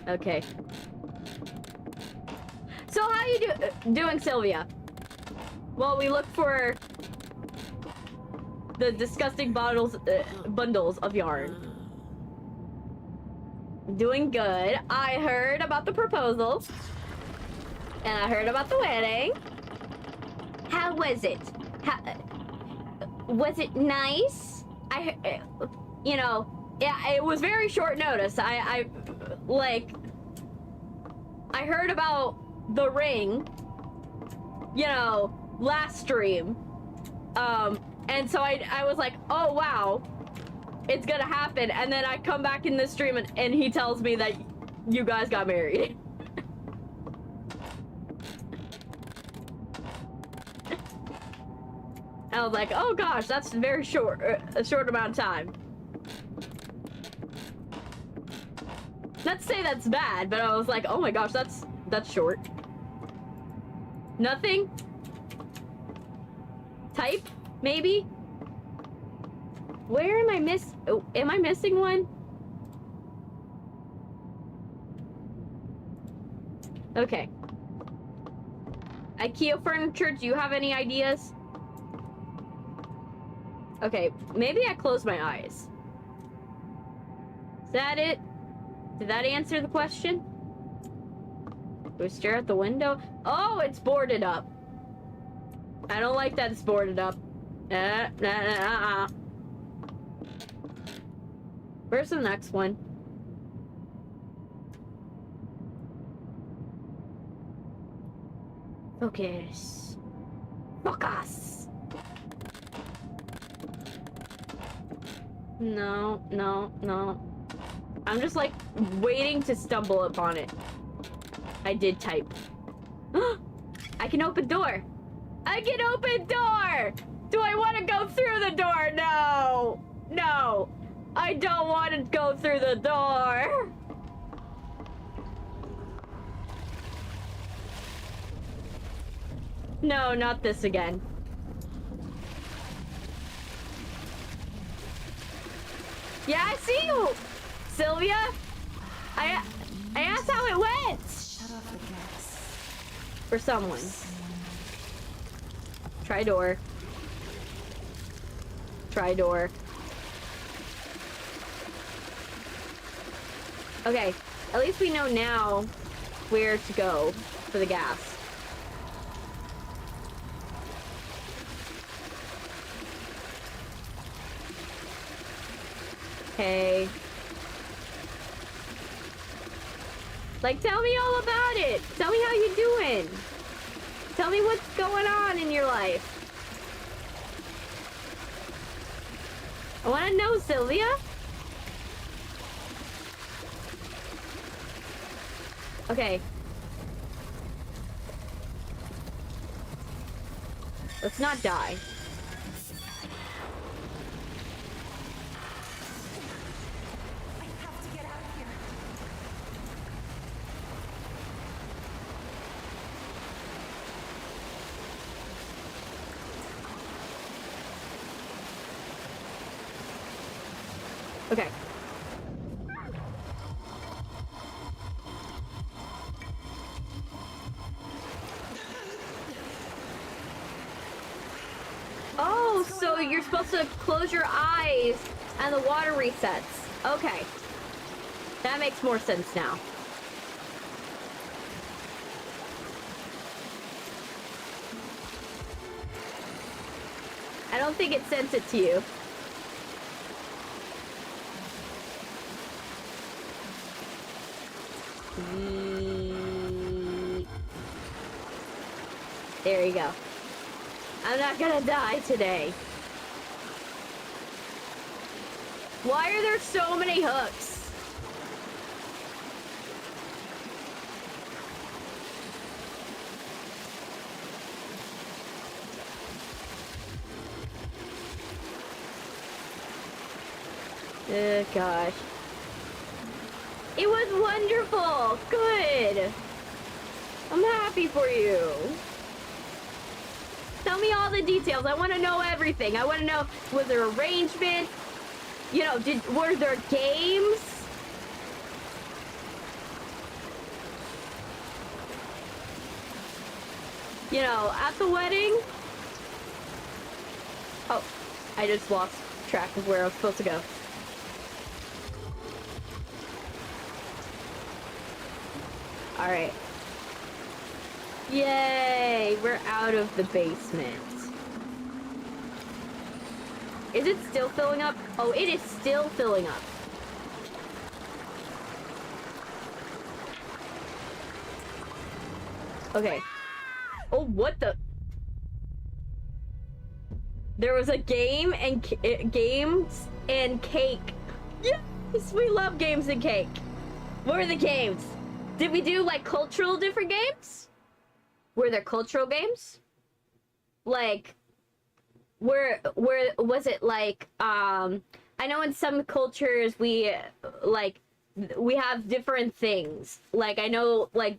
Okay. So how are you doing, Sylvia? Well, we look for the disgusting bundles of yarn. Doing good. I heard about the proposal. And I heard about the wedding. How was it? Was it nice? You know, yeah, it was very short notice. I I heard about the ring, you know, last stream. And so I was like, oh wow, it's gonna happen. And then I come back in this stream and he tells me that you guys got married. I was like, oh gosh, that's very short, a short amount of time. Not to say that's bad, but I was like, oh my gosh, that's short. Nothing? Type? Maybe? Where am I oh, am I missing one? Okay. IKEA furniture, do you have any ideas? Okay, maybe I close my eyes. Is that it? Did that answer the question? Do we stare at the window? Oh, it's boarded up. I don't like that it's boarded up. Where's the next one? Focus. Focus! No, no, no. I'm just like waiting to stumble upon it. I did type. I can open door. I can open door! Do I want to go through the door? No! No! I don't want to go through the door! No, not this again. Yeah, I see you, Sylvia. I asked how it went. Shut off the gas. For someone. Try door. Try door. Okay, at least we know now where to go for the gas. Okay. Like, tell me all about it. Tell me how you doing. Tell me what's going on in your life. I want to know, Sylvia. Okay. Let's not die. Okay. Oh, so you're supposed to close your eyes and the water resets. Okay. That makes more sense now. I don't think it sent it to you. There you go. I'm not gonna die today. Why are there so many hooks? Oh gosh. It was wonderful. Good. I'm happy for you. Tell me all the details. I want to know everything. I want to know, was there arrangement? You know, were there games? You know, at the wedding? Oh, I just lost track of where I was supposed to go. All right. Yay! We're out of the basement. Is it still filling up? Oh, it is still filling up. Okay. Oh, what the? There was a game and games and cake. Yes, we love games and cake. What were the games? Did we do like cultural different games? Were there cultural games? Like, where was it like, I know in some cultures we, like, we have different things. Like, I know, like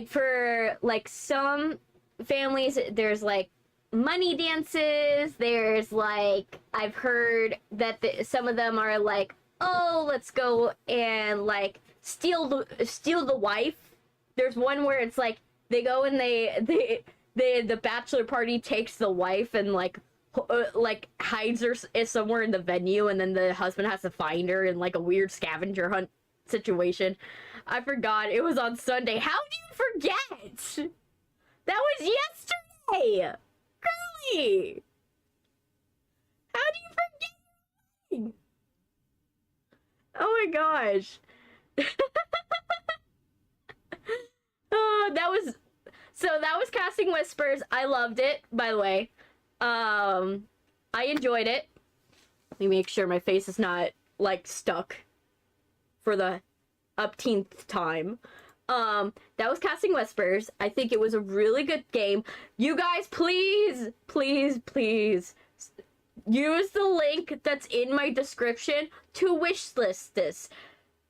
for, like, some families, there's, like, money dances, there's, like, I've heard that some of them are, like, oh, let's go and, like, steal the wife. There's one where it's, like, they go and the bachelor party takes the wife and, like, hides her somewhere in the venue, and then the husband has to find her in, like, a weird scavenger hunt situation. I forgot. It was on Sunday. How do you forget? That was yesterday! Girly! How do you forget? Oh my gosh. That was Casting Whsipers. I loved it, by the way. I enjoyed it. Let me make sure my face is not, like, stuck for the upteenth time. That was Casting Whsipers. I think it was a really good game. You guys, please use the link that's in my description to wishlist this.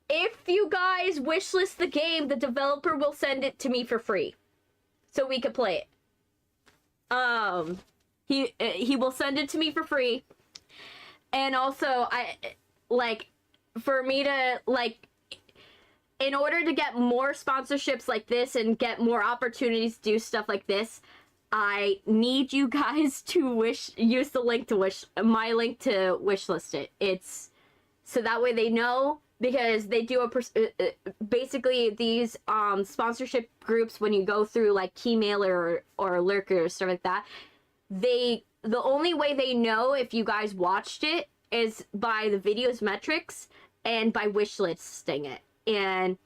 If you guys wishlist the game, the developer will send it to me for free, so we could play it. He will send it to me for free, and also for me to, like, in order to get more sponsorships like this and get more opportunities to do stuff like this, I need you guys to use the link to my link to wishlist it. It's so that way they know, because they do basically these sponsorship groups, when you go through like Keymailer or Lurker or stuff like that, the only way they know if you guys watched it is by the video's metrics and by wishlisting it. And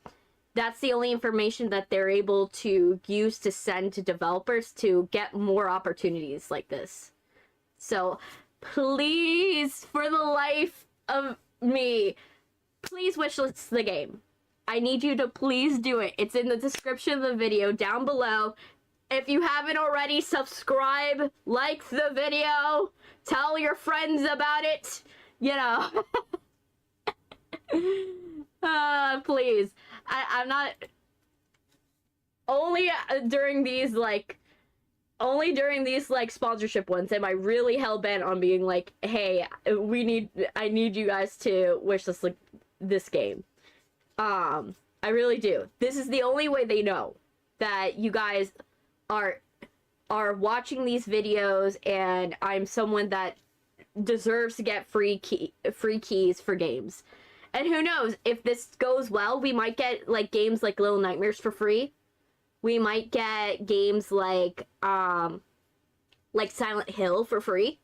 that's the only information that they're able to use to send to developers to get more opportunities like this. So please, for the life of me, please wishlist the game. I need you to please do it. It's in the description of the video down below. If you haven't already, subscribe, like the video, tell your friends about it, you know. Please. I'm not... Only during these, like, sponsorship ones am I really hell-bent on being like, hey, I need you guys to wishlist, like, this game. I really do. This is the only way they know that you guys are watching these videos and I'm someone that deserves to get free keys for games. And who knows, if this goes well, we might get, like, games like Little Nightmares for free. We might get games like Silent Hill for free.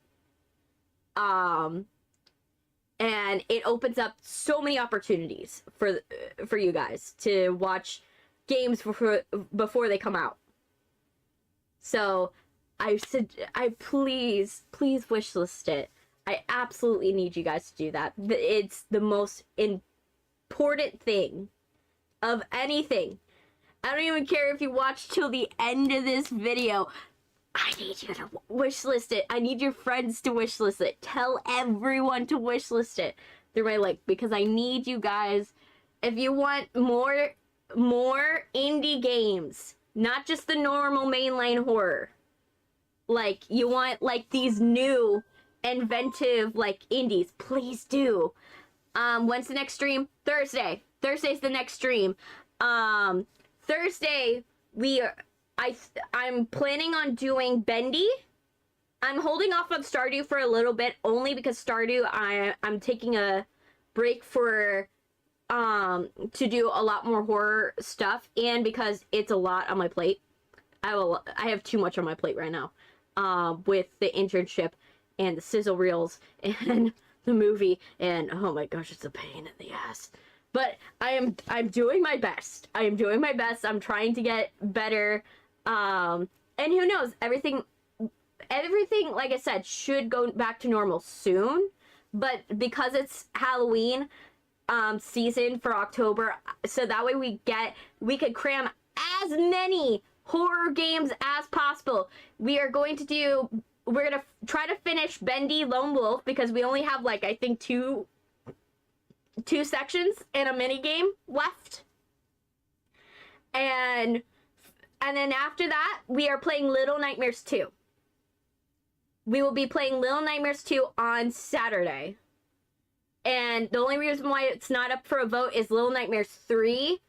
And it opens up so many opportunities for you guys to watch games before they come out. So I please wishlist it. I absolutely need you guys to do that. It's the most important thing of anything. I don't even care if you watch till the end of this video. I need you to wishlist it. I need your friends to wishlist it. Tell everyone to wishlist it through my link, because I need you guys. If you want more indie games, not just the normal mainline horror. Like, you want, like, these new inventive, like, indies, please do. When's the next stream? Thursday. Thursday's the next stream. Thursday I'm planning on doing Bendy. I'm holding off on Stardew for a little bit, only because Stardew I'm taking a break for to do a lot more horror stuff, and because it's a lot on my plate. I have too much on my plate right now. With the internship and the sizzle reels and the movie, and oh my gosh, it's a pain in the ass. But I'm doing my best. I am doing my best. I'm trying to get better. And who knows, everything, like I said, should go back to normal soon. But because it's Halloween season for October, so that way we could cram as many horror games as possible. We're going to try to finish Bendy Lone Wolf, because we only have, like, I think two sections in a mini game left. And then after that, we are playing Little Nightmares 2. We will be playing Little Nightmares 2 on Saturday. And the only reason why it's not up for a vote is Little Nightmares 3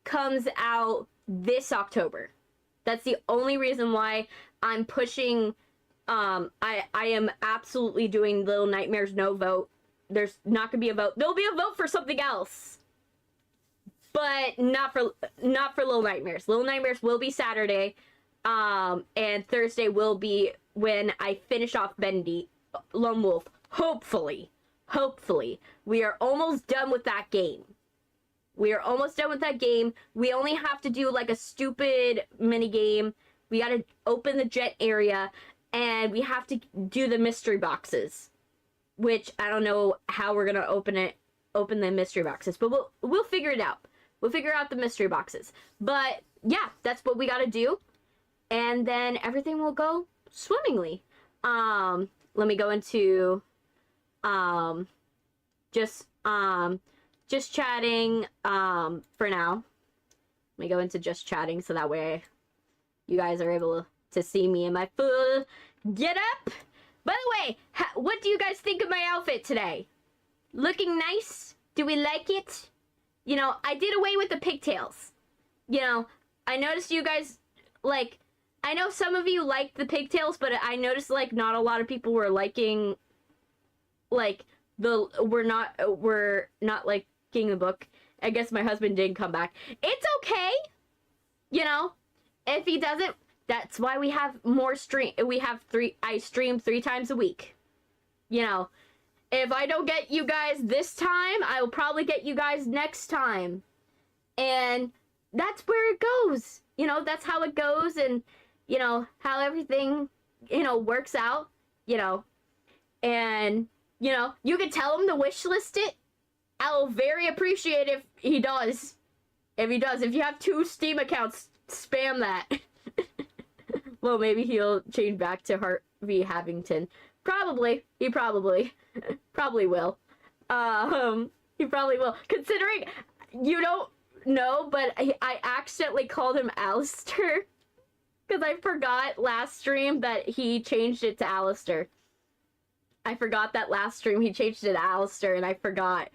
comes out this October. That's the only reason why I'm pushing. I am absolutely doing Little Nightmares no vote. There's not gonna be a vote. There'll be a vote for something else, but not for Little Nightmares. Little Nightmares will be Saturday, and Thursday will be when I finish off Bendy Lone Wolf. Hopefully, we are almost done with that game. We only have to do, like, a stupid mini game. We gotta open the jet area, and we have to do the mystery boxes, which I don't know how we're gonna open the mystery boxes, but we'll figure it out. We'll figure out the mystery boxes. But yeah, that's what we gotta do, and then everything will go swimmingly. Let me go into just chatting for now. Let me go into just chatting, so that way you guys are able to see me in my full get up. By the way, what do you guys think of my outfit today? Looking nice? Do we like it? You know, I did away with the pigtails. You know, I noticed you guys, like, I know some of you liked the pigtails, but I noticed, like, not a lot of people were liking, like, we're not liking the book. I guess my husband didn't come back. It's okay. You know, if he doesn't, that's why we have more I stream 3 times a week. You know, if I don't get you guys this time, I will probably get you guys next time. And that's where it goes. You know, that's how it goes, and, you know, how everything, you know, works out, you know. And, you know, you could tell him to wishlist it. I'll very appreciate if he does. If he does. If you have 2 Steam accounts, spam that. Well, maybe he'll change back to Harvey Havington. Probably. He probably will. He probably will. Considering you don't know, but I accidentally called him Alistair. Because I forgot last stream that he changed it to Alistair. I forgot that last stream he changed it to Alistair, and I forgot.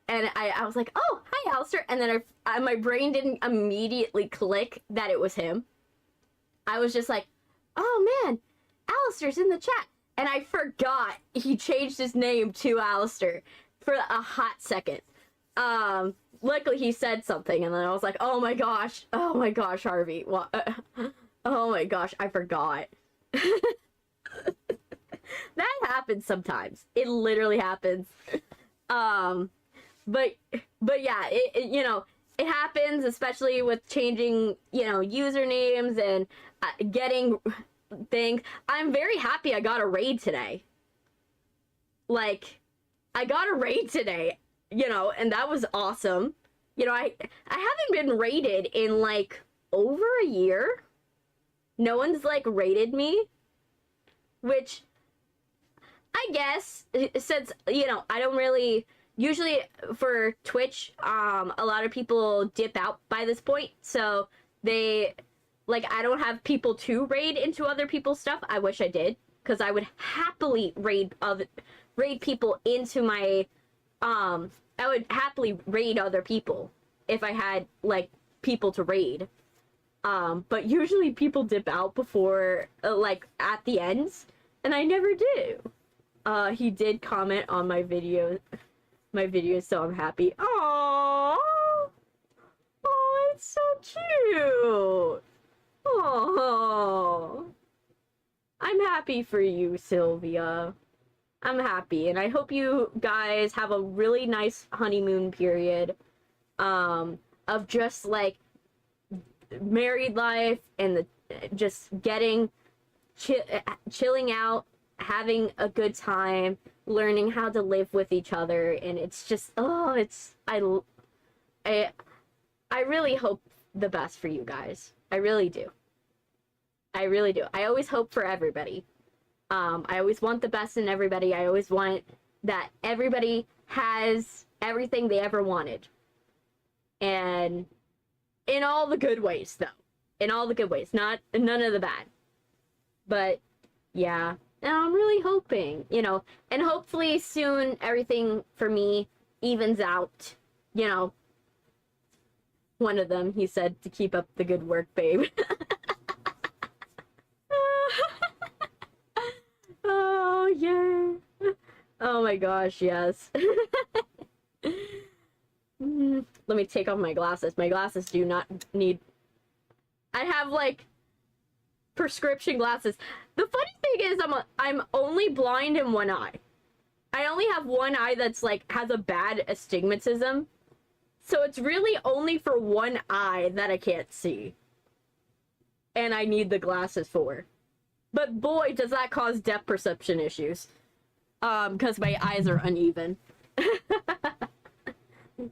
And I was like, oh, hi, Alistair. And then my brain didn't immediately click that it was him. I was just like, oh, man, Alistair's in the chat. And I forgot he changed his name to Alistair for a hot second. Luckily, he said something, and then I was like, oh, my gosh, Harvey. What? Oh, my gosh, I forgot. That happens sometimes. It literally happens. But yeah, you know, it happens, especially with changing, you know, usernames and getting things. I'm very happy I got a raid today. Like, I got a raid today, you know, and that was awesome. You know, I haven't been raided in, like, over a year. No one's, like, raided me, which I guess, since, you know, I don't really, usually for Twitch, a lot of people dip out by this point, so they, like, I don't have people to raid into other people's stuff. I wish I did, because I would happily raid people into my, I would happily raid other people if I had, like, people to raid. But usually people dip out before, like, at the ends, and I never do. He did comment on my video, so I'm happy. Aww! Oh, it's so cute! Oh, I'm happy for you, Sylvia. I'm happy, and I hope you guys have a really nice honeymoon period. of just like married life and the just getting chilling out, having a good time, learning how to live with each other. And it's just, oh, it's I really hope the best for you guys. I really do. I really do. I always hope for everybody. I always want the best in everybody. I always want that everybody has everything they ever wanted. And in all the good ways, though. In all the good ways. None of the bad. But, yeah. And I'm really hoping, you know, and hopefully soon everything for me evens out. You know, one of them, he said, to keep up the good work, babe. Oh, yeah. Oh my gosh, yes. Let me take off my glasses. My glasses do not need... I have, like, prescription glasses. The funny thing is, I'm only blind in one eye. I only have one eye that's, like, has a bad astigmatism. So it's really only for one eye that I can't see. And I need the glasses for. But boy, does that cause depth perception issues. Because my eyes are uneven.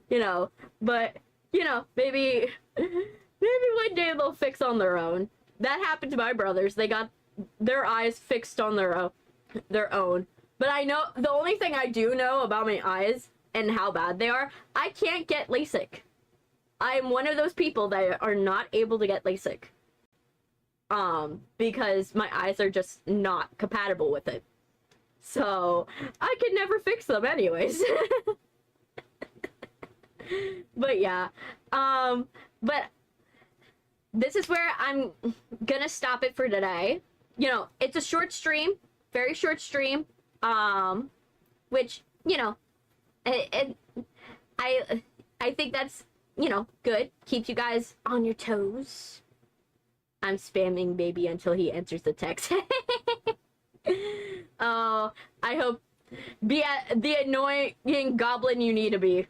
You know, but, you know, maybe one day they'll fix on their own. That happened to my brothers. They got their eyes fixed on their own. But I know, the only thing I do know about my eyes and how bad they are, I can't get LASIK. I'm one of those people that are not able to get LASIK. Because my eyes are just not compatible with it. So, I could never fix them anyways. But yeah, but this is where I'm gonna stop it for today. You know, it's a short stream, very short stream, which, you know, I think that's, you know, good. Keeps you guys on your toes. I'm spamming baby until he enters the text. Oh, I hope, be the annoying goblin you need to be.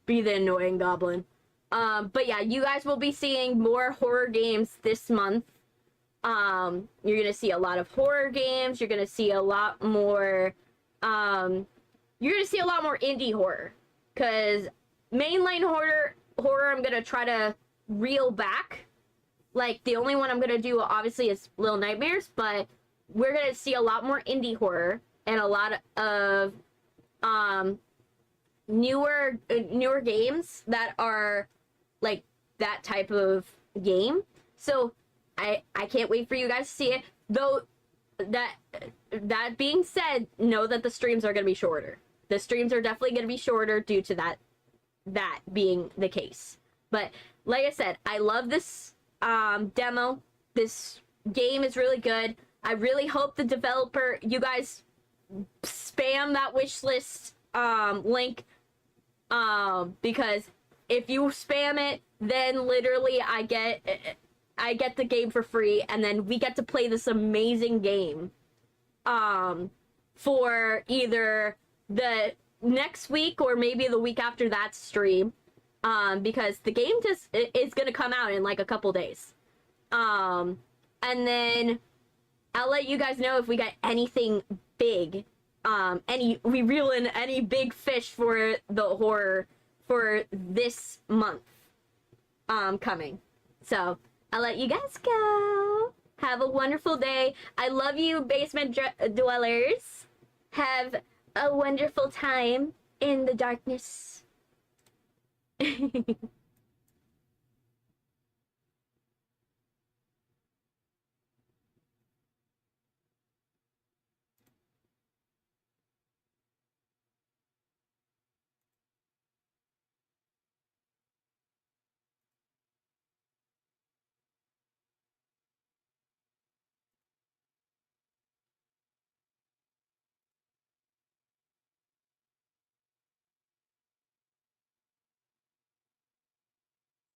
Be the annoying goblin. But yeah, you guys will be seeing more horror games this month. You're gonna see a lot of horror games. You're gonna see a lot more, indie horror. Cause mainline horror I'm gonna try to reel back. Like, the only one I'm gonna do, obviously, is Little Nightmares, but we're gonna see a lot more indie horror and a lot of, newer games that are, like, that type of game. So, I can't wait for you guys to see it. Though, that being said, know that the streams are gonna be shorter. The streams are definitely gonna be shorter due to that being the case. But, like I said, I love this demo. This game is really good. I really hope the developer, you guys spam that wishlist link, because if you spam it, then literally I get the game for free, and then we get to play this amazing game for either the next week or maybe the week after that stream. Because the game just is gonna come out in like a couple days. And then I'll let you guys know if we got anything big. We reel in any big fish for the horror for this month. Coming. So I'll let you guys go. Have a wonderful day. I love you, basement dwellers. Have a wonderful time in the darkness.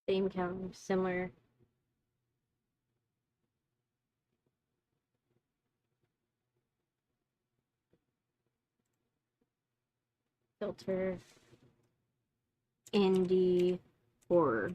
Same count, similar. Filter. Indie. horror.